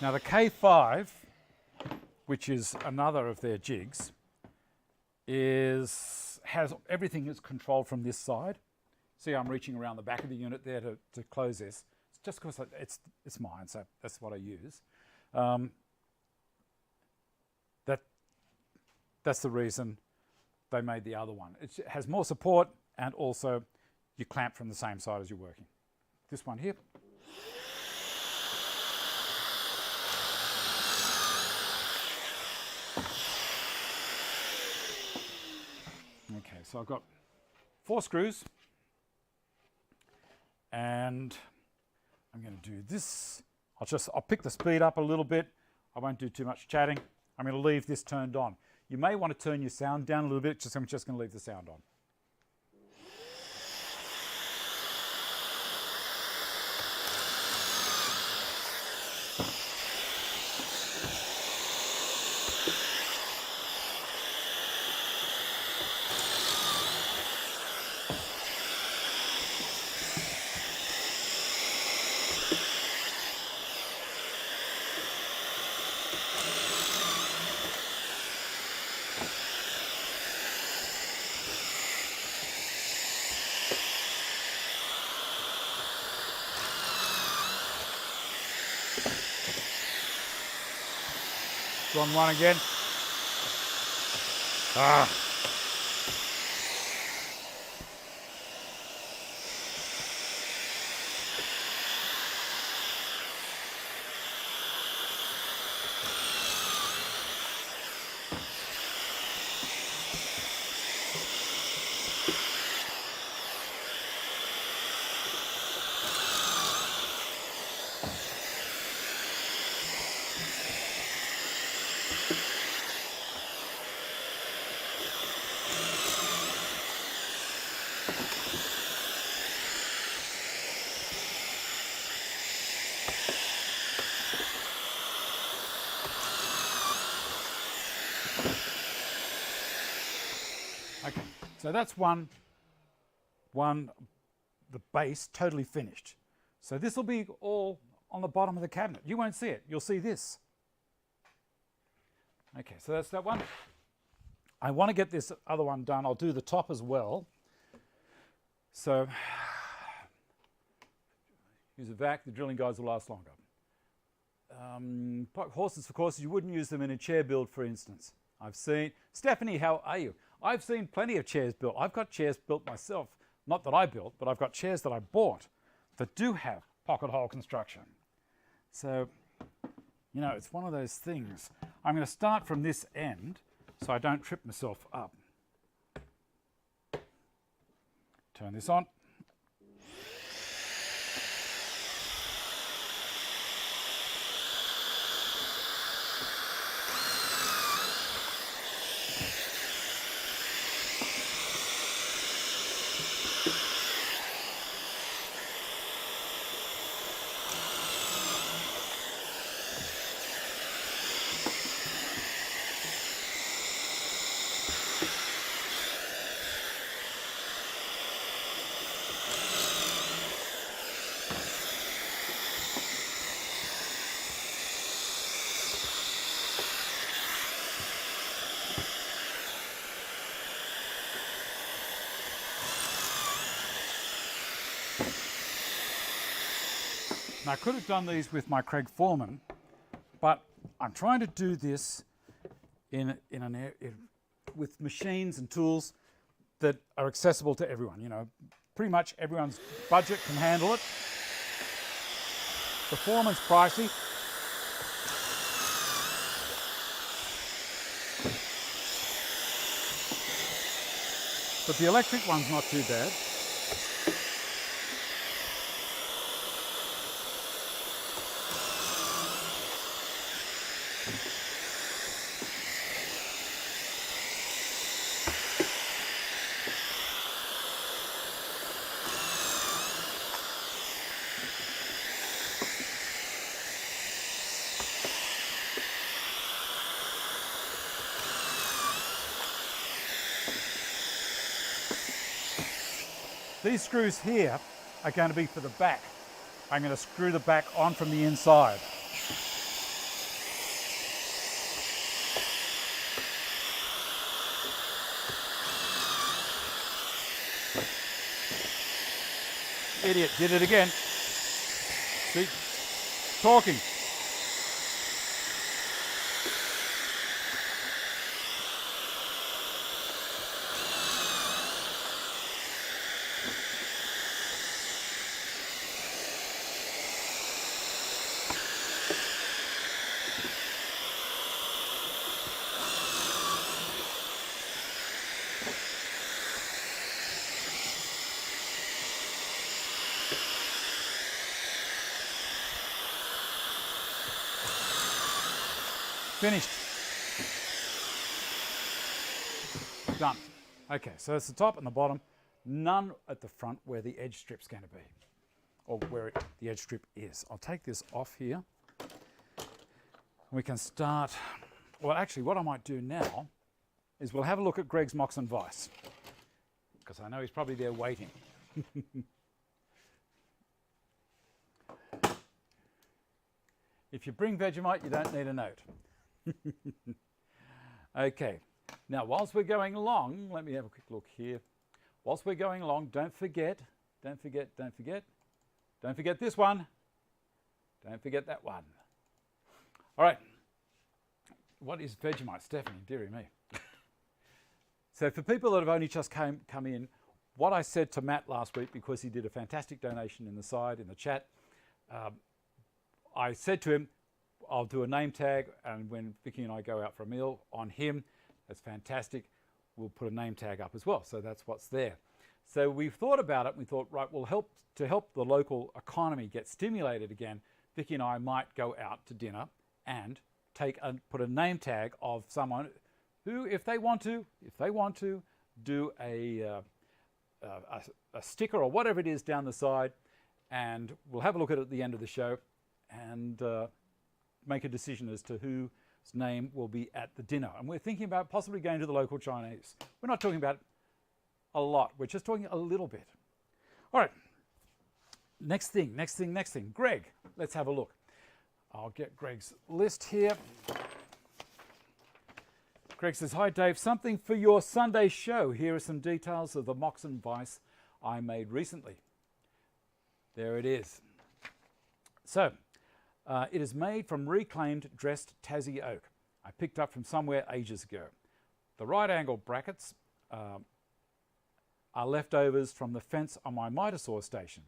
Now the K5, which is another of their jigs, has everything is controlled from this side. See, I'm reaching around the back of the unit there to close this. It's just because it's mine, so that's what I use. That's the reason they made the other one. It has more support, and also you clamp from the same side as you're working. This one here. Okay, so I've got 4 screws, and I'm going to do this. I'll pick the speed up a little bit. I won't do too much chatting. I'm going to leave this turned on. You may want to turn your sound down a little bit, I'm just going to leave the sound on. Go on one again. Ah. Okay, so that's the base totally finished. So this will be all on the bottom of the cabinet. You won't see it, you'll see this. Okay, so that's that one. I want to get this other one done. I'll do the top as well. So use a vac, the drilling guides will last longer. Horses for courses, you wouldn't use them in a chair build, for instance. I've seen, Stephanie, how are you? I've seen plenty of chairs built. I've got chairs built myself, not that I built, but I've got chairs that I bought that do have pocket hole construction. So, you know, it's one of those things. I'm going to start from this end so I don't trip myself up. Turn this on. Now, I could have done these with my Craig Foreman, but I'm trying to do this with machines and tools that are accessible to everyone. You know, pretty much everyone's budget can handle it. The Foreman's pricey. But the electric one's not too bad. These screws here are going to be for the back. I'm going to screw the back on from the inside. Idiot, did it again. See? Talking. Finished. Done. Okay, so it's the top and the bottom, none at the front where the edge strip's going to be, or where the edge strip is. I'll take this off here. We can start, well actually what I might do now is we'll have a look at Greg's Moxon vise, because I know he's probably there waiting. If you bring Vegemite, you don't need a note. Okay, now whilst we're going along, let me have a quick look here. Whilst we're going along, don't forget this one. Don't forget that one. All right. What is Vegemite, Stephanie? Dearie me. So for people that have only just come in, what I said to Matt last week, because he did a fantastic donation in the chat, I said to him, I'll do a name tag, and when Vicky and I go out for a meal on him, that's fantastic, we'll put a name tag up as well. So that's what's there. So we've thought about it, and we thought, right, we'll help the local economy get stimulated again. Vicky and I might go out to dinner and put a name tag of someone who, if they want to do a sticker or whatever it is down the side, and we'll have a look at it at the end of the show and make a decision as to whose name will be at the dinner. And we're thinking about possibly going to the local Chinese. We're not talking about a lot, we're just talking a little bit. All right, next thing. Greg, let's have a look. I'll get Greg's list here. Greg says, hi Dave, something for your Sunday show. Here are some details of the Moxon Vice I made recently. There it is. So, it is made from reclaimed dressed Tassie oak. I picked up from somewhere ages ago. The right angle brackets are leftovers from the fence on my mitosaur station.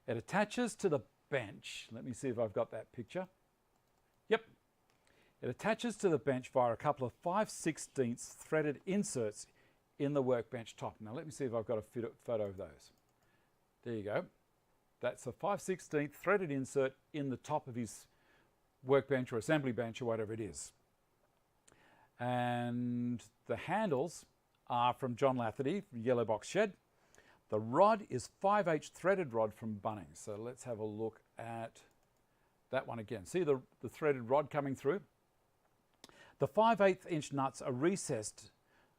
It attaches to the bench. Let me see if I've got that picture. Yep. It attaches to the bench via a couple of 5/16 threaded inserts in the workbench top. Now let me see if I've got a photo of those. There you go. That's a 5/16 threaded insert in the top of his workbench or assembly bench or whatever it is. And the handles are from John Lafferty, from Yellow Box Shed. The rod is 5/8 threaded rod from Bunnings. So let's have a look at that one again. See the threaded rod coming through? The 5/8 inch nuts are recessed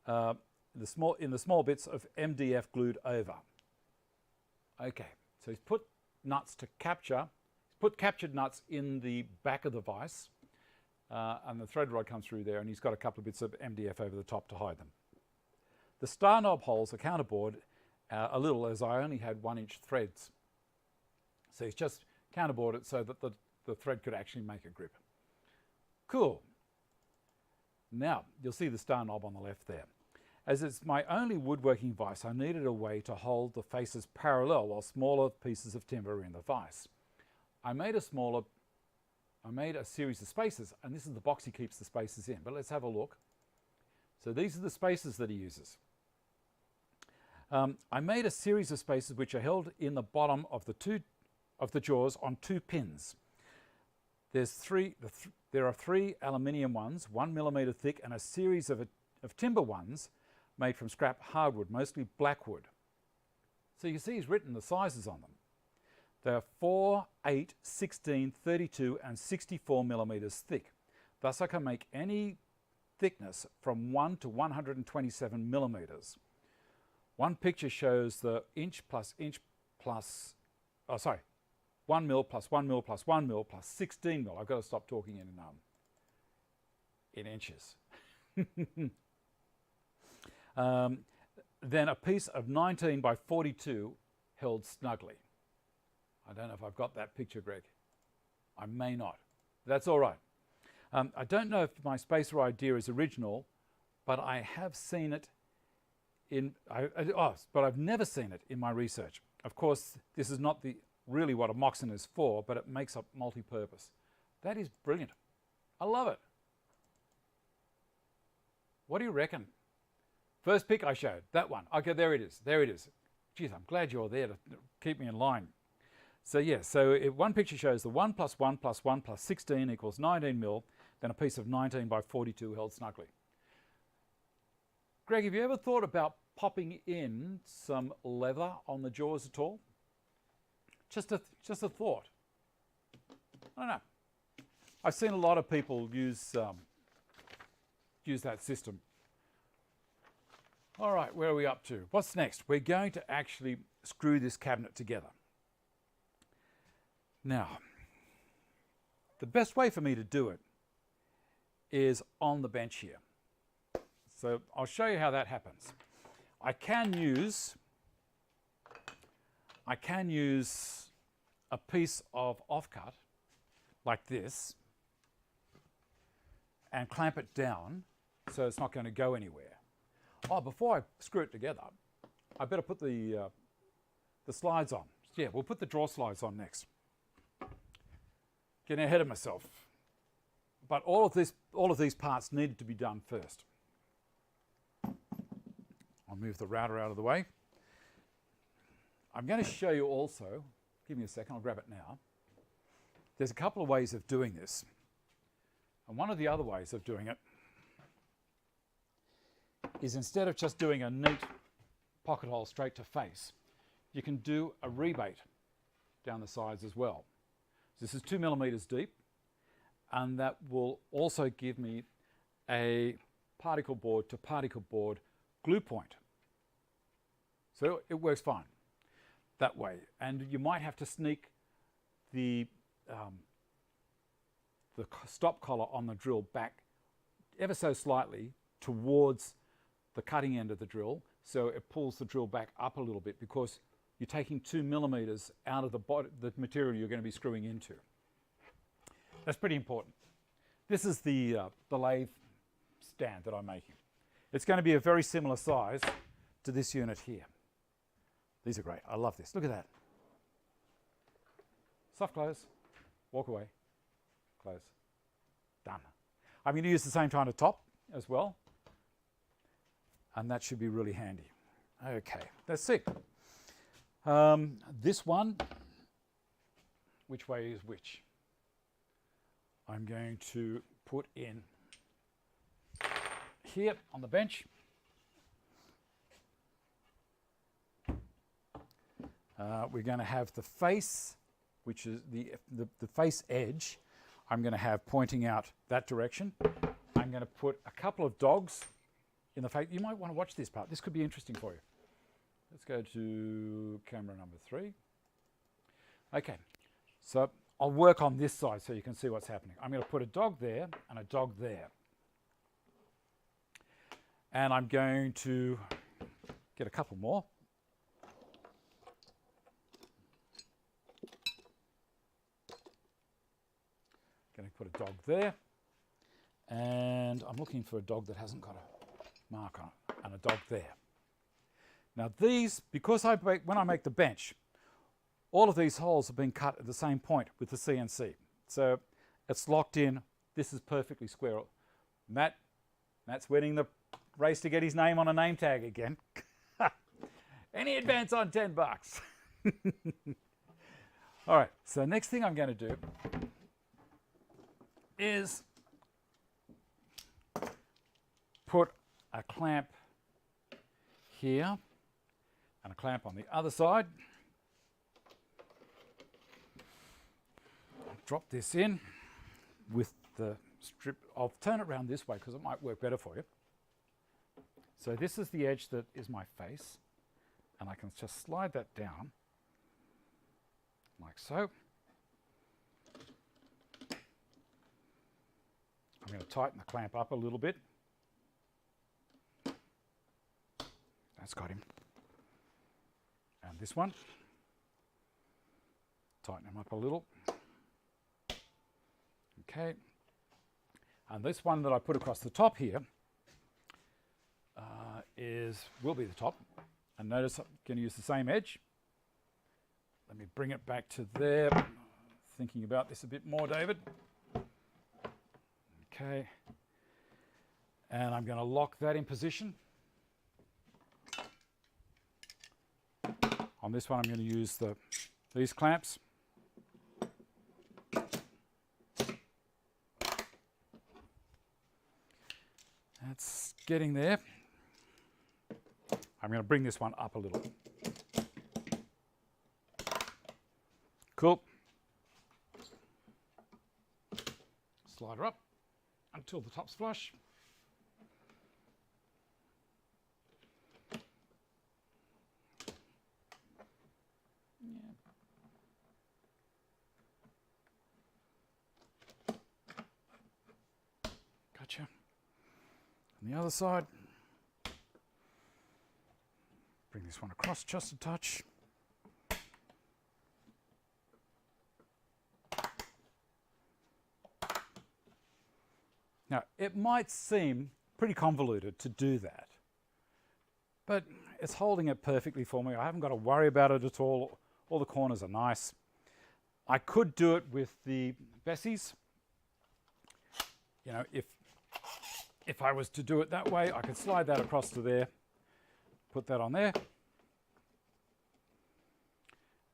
in the small bits of MDF glued over. Okay, so he's put nuts to capture. He's put captured nuts in the back of the vise, and the thread rod comes through there, and he's got a couple of bits of MDF over the top to hide them. The star knob holes are counterbored a little, as I only had 1-inch threads. So he's just counterbored it so that the thread could actually make a grip. Cool. Now, you'll see the star knob on the left there. As it's my only woodworking vise, I needed a way to hold the faces parallel while smaller pieces of timber are in the vise. I made a series of spaces, and this is the box he keeps the spaces in, but let's have a look. So these are the spaces that he uses. I made a series of spaces which are held in the bottom of the jaws on 2 pins. There are 3 aluminium ones, 1 millimetre thick, and a series of timber ones made from scrap hardwood, mostly blackwood. So you see he's written the sizes on them. They're 4, 8, 16, 32 and 64 millimetres thick. Thus I can make any thickness from 1 to 127 millimetres. One picture shows the 1 mil plus 1 mil plus 1 mil plus 16 mil. I've got to stop talking in inches. Then a piece of 19 by 42 held snugly. I don't know if I've got that picture, Greg. I may not. That's all right. I don't know if my spacer idea is original, but I have seen it but I've never seen it in my research. Of course, this is not really what a Moxon is for, but it makes up multi-purpose. That is brilliant. I love it. What do you reckon? First pick I showed, that one. Okay, there it is. There it is. Geez, I'm glad you're there to keep me in line. So yeah, one picture shows the 1 plus 1 plus 1 plus 16 equals 19 mil, then a piece of 19 by 42 held snugly. Greg, have you ever thought about popping in some leather on the jaws at all? Just a thought. I don't know. I've seen a lot of people use that system. All right, where are we up to? What's next? We're going to actually screw this cabinet together. Now, the best way for me to do it is on the bench here. So I'll show you how that happens. I can use a piece of offcut like this and clamp it down so it's not going to go anywhere. Oh, before I screw it together, I better put the slides on. Yeah, we'll put the drawer slides on next. Getting ahead of myself. But all of these parts needed to be done first. I'll move the router out of the way. I'm going to show you also, give me a second, I'll grab it now. There's a couple of ways of doing this. And one of the other ways of doing it is instead of just doing a neat pocket hole straight to face, you can do a rebate down the sides as well. This is 2 millimeters deep, and that will also give me a particle board to particle board glue point. So it works fine that way. And you might have to sneak the stop collar on the drill back ever so slightly towards the cutting end of the drill, so it pulls the drill back up a little bit, because you're taking 2 millimeters out of the material you're going to be screwing into. That's pretty important. This is the lathe stand that I'm making. It's going to be a very similar size to this unit here. These are great. I love this. Look at that. Soft close, walk away, close, done. I'm going to use the same kind of top as well, and that should be really handy. Okay, let's see. This one, which way is which? I'm going to put in here on the bench. We're going to have the face, which is the face edge, I'm going to have pointing out that direction. I'm going to put a couple of dogs in the face. You might want to watch this part. This could be interesting for you. Let's go to camera number 3. Okay, so I'll work on this side so you can see what's happening. I'm going to put a dog there and a dog there. And I'm going to get a couple more. Going to put a dog there. And I'm looking for a dog that hasn't got a mark on it, and a dog there. Now these, because when I make the bench, all of these holes have been cut at the same point with the CNC. So it's locked in. This is perfectly square. Matt's winning the race to get his name on a name tag again. Any advance on $10? All right, so next thing I'm going to do is put a clamp here and a clamp on the other side. Drop this in with the strip. I'll turn it around this way because it might work better for you. So this is the edge that is my face, and I can just slide that down like so. I'm going to tighten the clamp up a little bit. That's got him. And this one, tighten him up a little. Okay. And this one that I put across the top here will be the top. And notice I'm going to use the same edge. Let me bring it back to there. Thinking about this a bit more, David. Okay. And I'm going to lock that in position. On this one, I'm going to use these clamps. That's getting there. I'm going to bring this one up a little. Cool. Slide her up until the top's flush. Gotcha. On the other side, bring this one across just a touch. Now, it might seem pretty convoluted to do that, but it's holding it perfectly for me. I haven't got to worry about it at all. All the corners are nice. I could do it with the Bessies. You know, if I was to do it that way, I could slide that across to there, put that on there.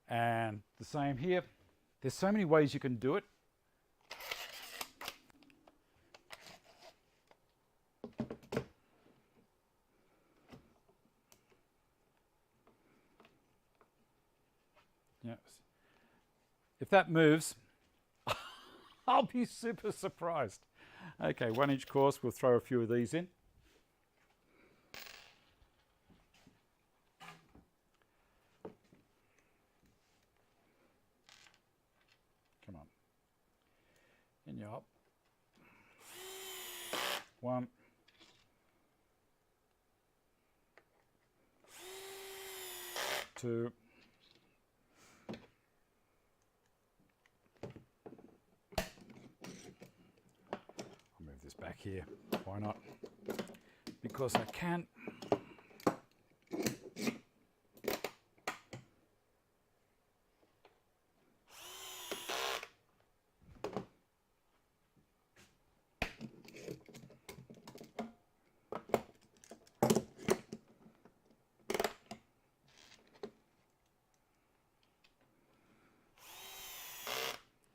And the same here. There's so many ways you can do it. Yes. If that moves, I'll be super surprised. Okay, 1 inch course, we'll throw a few of these in. Come on. In you up. 1. 2. Back here, why not? Because I can.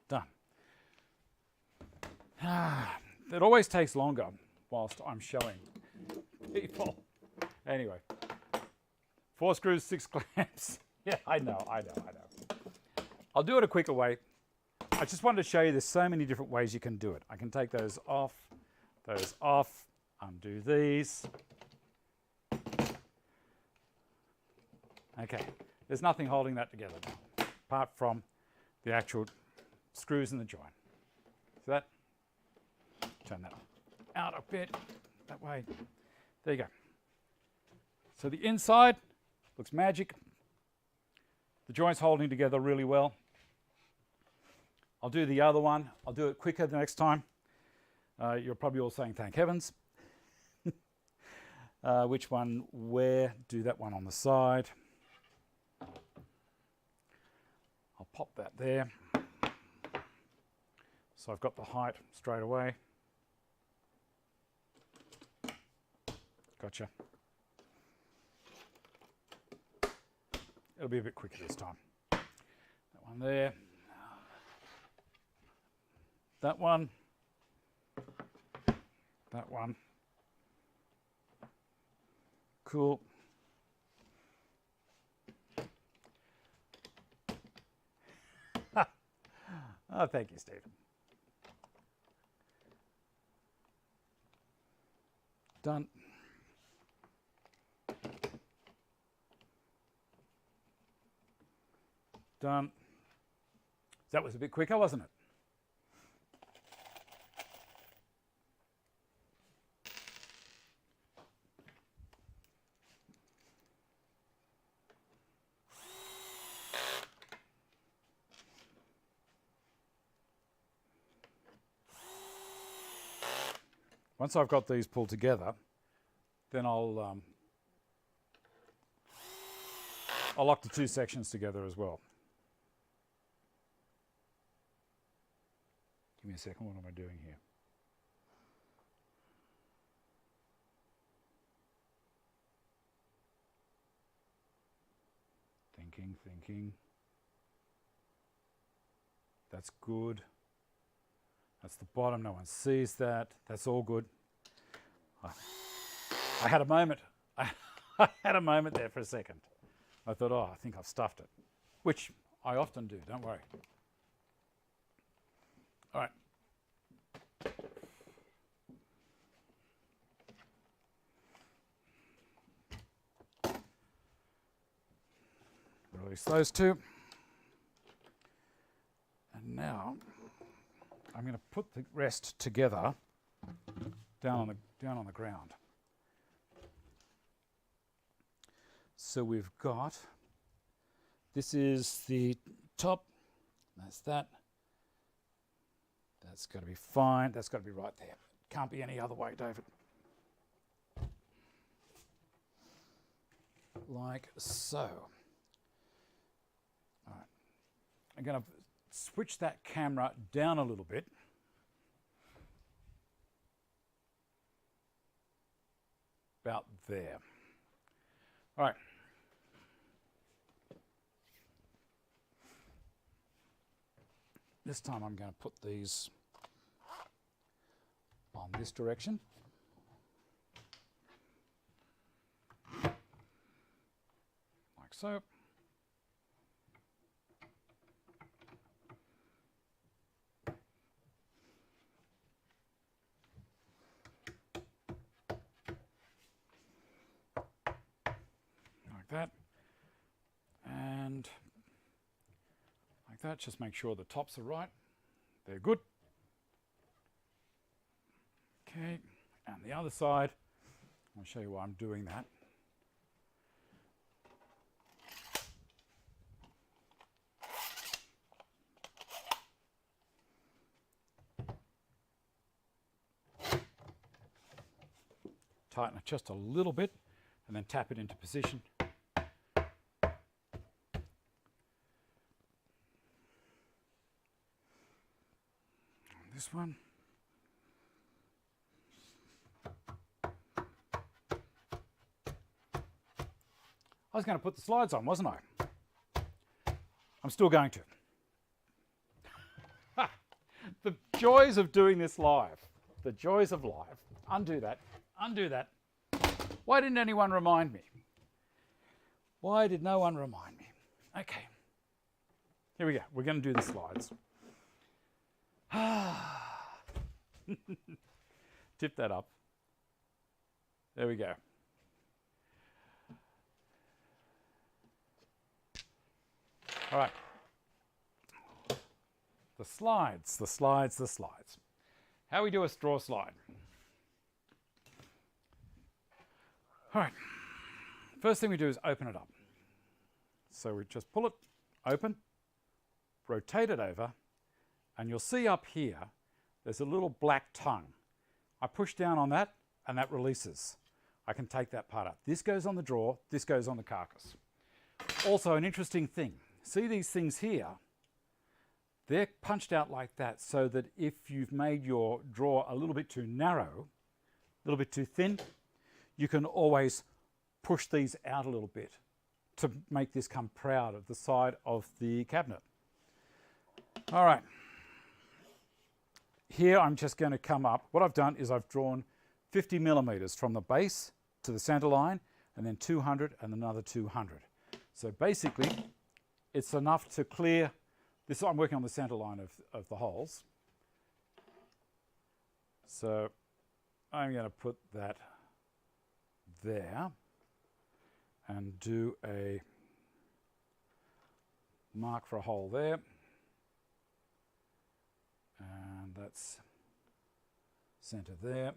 Done. It always takes longer whilst I'm showing people. Anyway, 4 screws, 6 clamps. Yeah, I know. I'll do it a quicker way. I just wanted to show you there's so many different ways you can do it. I can take those off, undo these. Okay, there's nothing holding that together now, apart from the actual screws in the joint. See that? Turn that out a bit, that way. There you go. So the inside looks magic. The joint's holding together really well. I'll do the other one. I'll do it quicker the next time. You're probably all saying, thank heavens. Which one where? Do that one on the side. I'll pop that there. So I've got the height straight away. Gotcha. It'll be a bit quicker this time. That one there. That one. That one. Cool. Oh, thank you, Stephen. Done. Done. That was a bit quicker, wasn't it? Once I've got these pulled together, then I'll lock the 2 sections together as well. Give me a second, what am I doing here? Thinking. That's good. That's the bottom, no one sees that. That's all good. I had a moment. I had a moment there for a second. I thought, oh, I think I've stuffed it. Which I often do, don't worry. All right. Release those 2. And now I'm going to put the rest together down on the ground. So we've got, this is the top, that's that. That's got to be fine. That's got to be right there. Can't be any other way, David. Like so. All right. I'm going to switch that camera down a little bit. About there. All right. This time I'm going to put these on this direction. Like so. Like that. And like that. Just make sure the tops are right. They're good. Okay, and the other side, I'll show you why I'm doing that. Tighten it just a little bit and then tap it into position. This one. I was going to put the slides on, wasn't I? I'm still going to. The joys of doing this live. The joys of live. Undo that. Undo that. Why didn't anyone remind me? Why did no one remind me? Okay. Here we go. We're going to do the slides. Tip that up. There we go. All right. The slides, the slides, the slides. How we do a straw slide. All right. First thing we do is open it up. So we just pull it open, rotate it over, and you'll see up here, there's a little black tongue. I push down on that, and that releases. I can take that part up. This goes on the drawer, this goes on the carcass. Also, an interesting thing. See these things here? They're punched out like that so that if you've made your drawer a little bit too narrow, a little bit too thin, you can always push these out a little bit to make this come proud of the side of the cabinet. All right. Here I'm just going to come up. What I've done is I've drawn 50 millimeters from the base to the center line, and then 200 and another 200. So basically, it's enough to clear this. I'm working on the center line of the holes. So I'm going to put that there and do a mark for a hole there. And that's center there.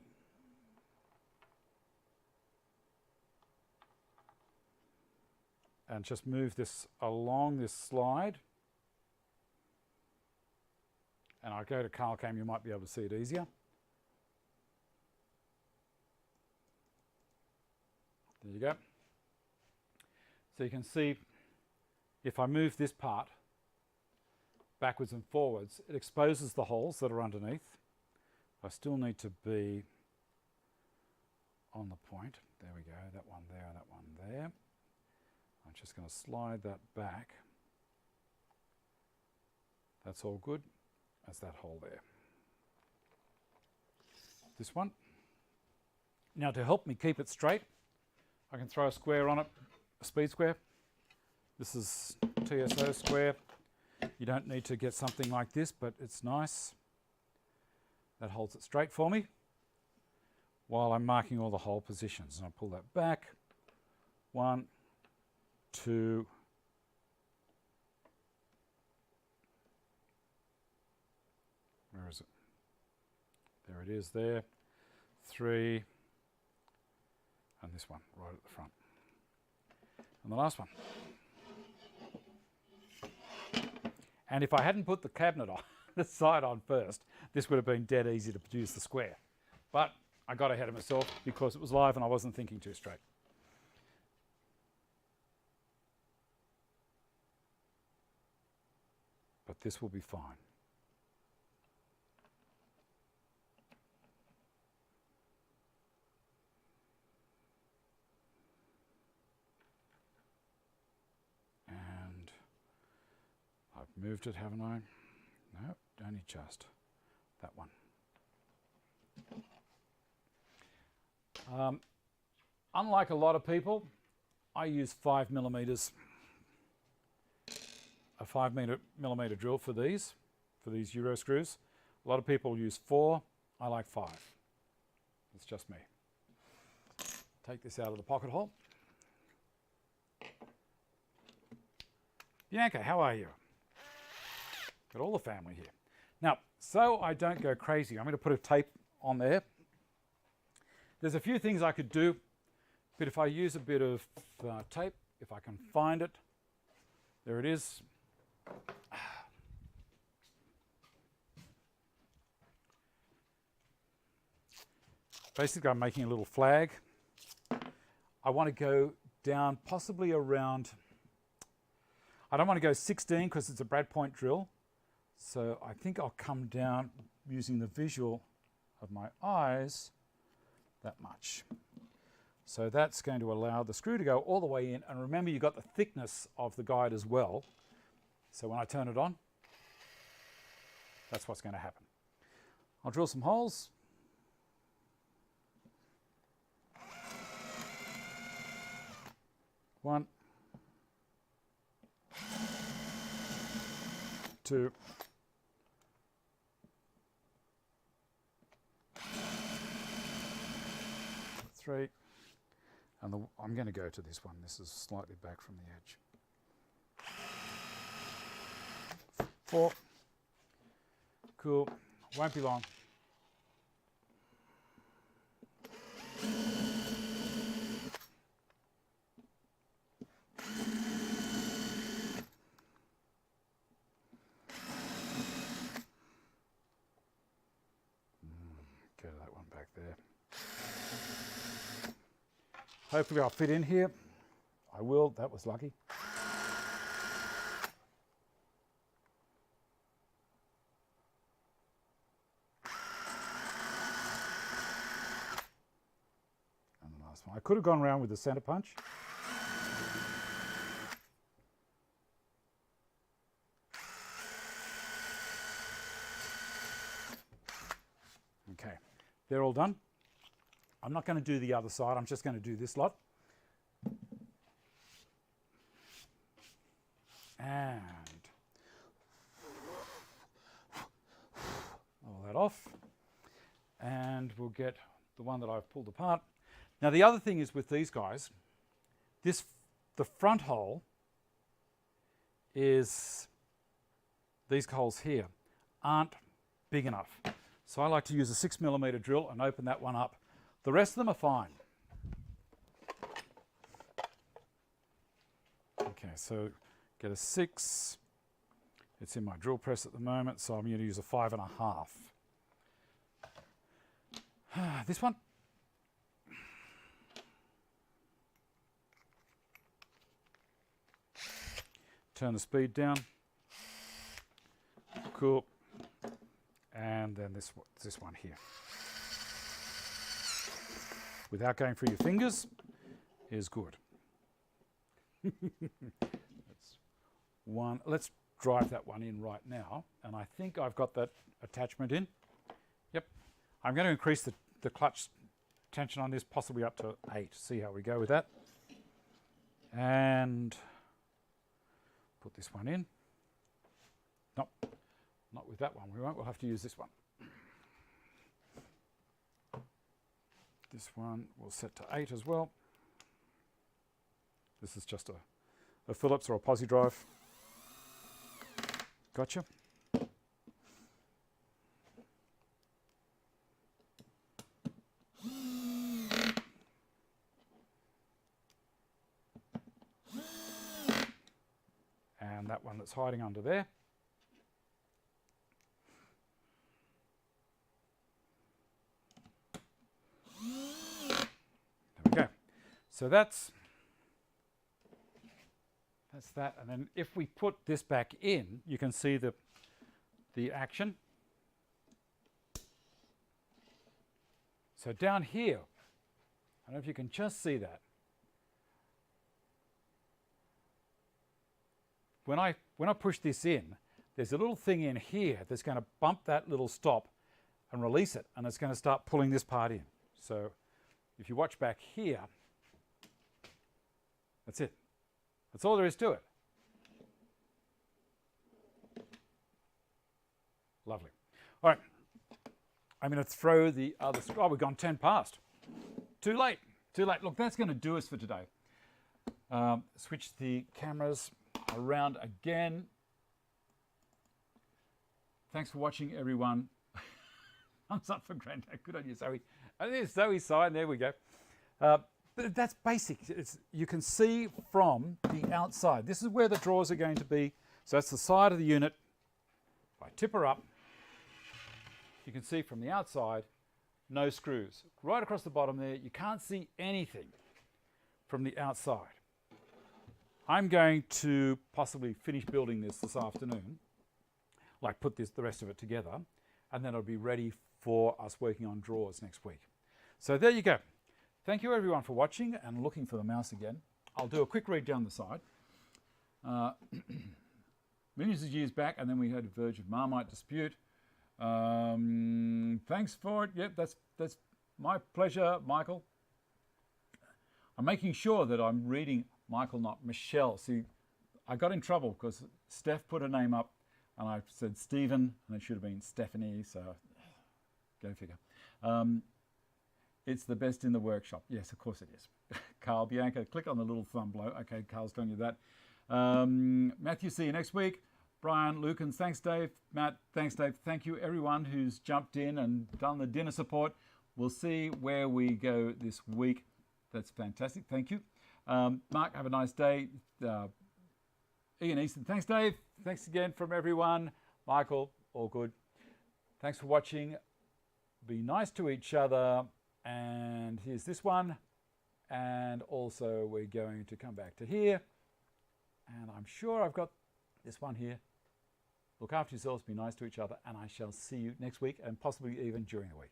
And just move this along this slide. And I'll go to Carl Cam, you might be able to see it easier. There you go. So you can see if I move this part backwards and forwards, it exposes the holes that are underneath. I still need to be on the point. There we go, that one there, that one there. I'm just going to slide that back. That's all good. That's that hole there. This one. Now to help me keep it straight, I can throw a square on it, a speed square. This is TSO square. You don't need to get something like this, but it's nice. That holds it straight for me while I'm marking all the hole positions. And I pull that back. 1, 2, where is it? There it is there. 3, and this one right at the front. And the last one. And if I hadn't put the cabinet on, the side on first, this would have been dead easy to produce the square. But I got ahead of myself because it was live and I wasn't thinking too straight. But this will be fine. And I've moved it, haven't I? No, only just that one. Unlike a lot of people, I use 5 millimeters, a 5 millimeter drill for these Euro screws. A lot of people use 4. I like 5. It's just me. Take this out of the pocket hole. Bianca, how are you? Got all the family here. Now, so I don't go crazy, I'm going to put a tape on there. There's a few things I could do, but if I use a bit of tape, if I can find it, there it is. Basically, I'm making a little flag. I want to go down possibly around, I don't want to go 16 because it's a brad point drill. So I think I'll come down using the visual of my eyes that much. So that's going to allow the screw to go all the way in. And remember, you've got the thickness of the guide as well. So when I turn it on, that's what's going to happen. I'll drill some holes. One, 2, 3, and I'm going to go to this one. This is slightly back from the edge. 4, cool, won't be long. Get that one back there. Hopefully I'll fit in here. I will, that was lucky. And the last one. I could have gone around with the center punch. Okay, they're all done. I'm not going to do the other side, I'm just going to do this lot. And all that off. And we'll get the one that I've pulled apart. Now the other thing is with these guys, the front hole is, these holes here aren't big enough. So I like to use a 6 millimeter drill and open that one up. The rest of them are fine. Okay, so get a 6. It's in my drill press at the moment, so I'm going to use a 5.5. This one. Turn the speed down. Cool. And then this one here. Without going through your fingers is good. That's one. Let's drive that one in right now. And I think I've got that attachment in. Yep. I'm going to increase the clutch tension on this possibly up to 8. See how we go with that. And put this one in. Nope. Not with that one. We won't. We'll have to use this one. This one we'll set to 8 as well. This is just a Phillips or a posi drive. Gotcha. And that one that's hiding under there. So that's that. And then if we put this back in, you can see the action. So down here, I don't know if you can just see that. When I push this in, there's a little thing in here that's going to bump that little stop and release it, and it's going to start pulling this part in. So if you watch back here, that's it. That's all there is to it. Lovely. All right. I'm going to throw the other... Oh, we've gone 10 past. Too late. Too late. Look, that's going to do us for today. Switch the cameras around again. Thanks for watching, everyone. Thumbs up for Granddad. Good on you, Zoe. And there's Zoe's sign. There we go. But that's basic. You can see from the outside. This is where the drawers are going to be. So that's the side of the unit. If I tip her up, you can see from the outside, no screws. Right across the bottom there, you can't see anything from the outside. I'm going to possibly finish building this afternoon, like put the rest of it together, and then it'll be ready for us working on drawers next week. So there you go. Thank you everyone for watching and looking for the mouse again. I'll do a quick read down the side. Millions of years back, and then we had a Verge of Marmite dispute. Thanks for it. Yep, that's my pleasure, Michael. I'm making sure that I'm reading Michael, not Michelle. See, I got in trouble because Steph put her name up and I said Stephen and it should have been Stephanie, so go figure. It's the best in the workshop. Yes, of course it is. Carl, Bianca, click on the little thumb below. Okay, Carl's telling you that. Matthew, see you next week. Brian, Lukens, thanks Dave. Matt, thanks Dave. Thank you everyone who's jumped in and done the dinner support. We'll see where we go this week. That's fantastic. Thank you. Mark, have a nice day. Ian Easton, thanks Dave. Thanks again from everyone. Michael, all good. Thanks for watching. Be nice to each other. And here's this one. And also we're going to come back to here. And I'm sure I've got this one here. Look after yourselves, be nice to each other, and I shall see you next week and possibly even during the week.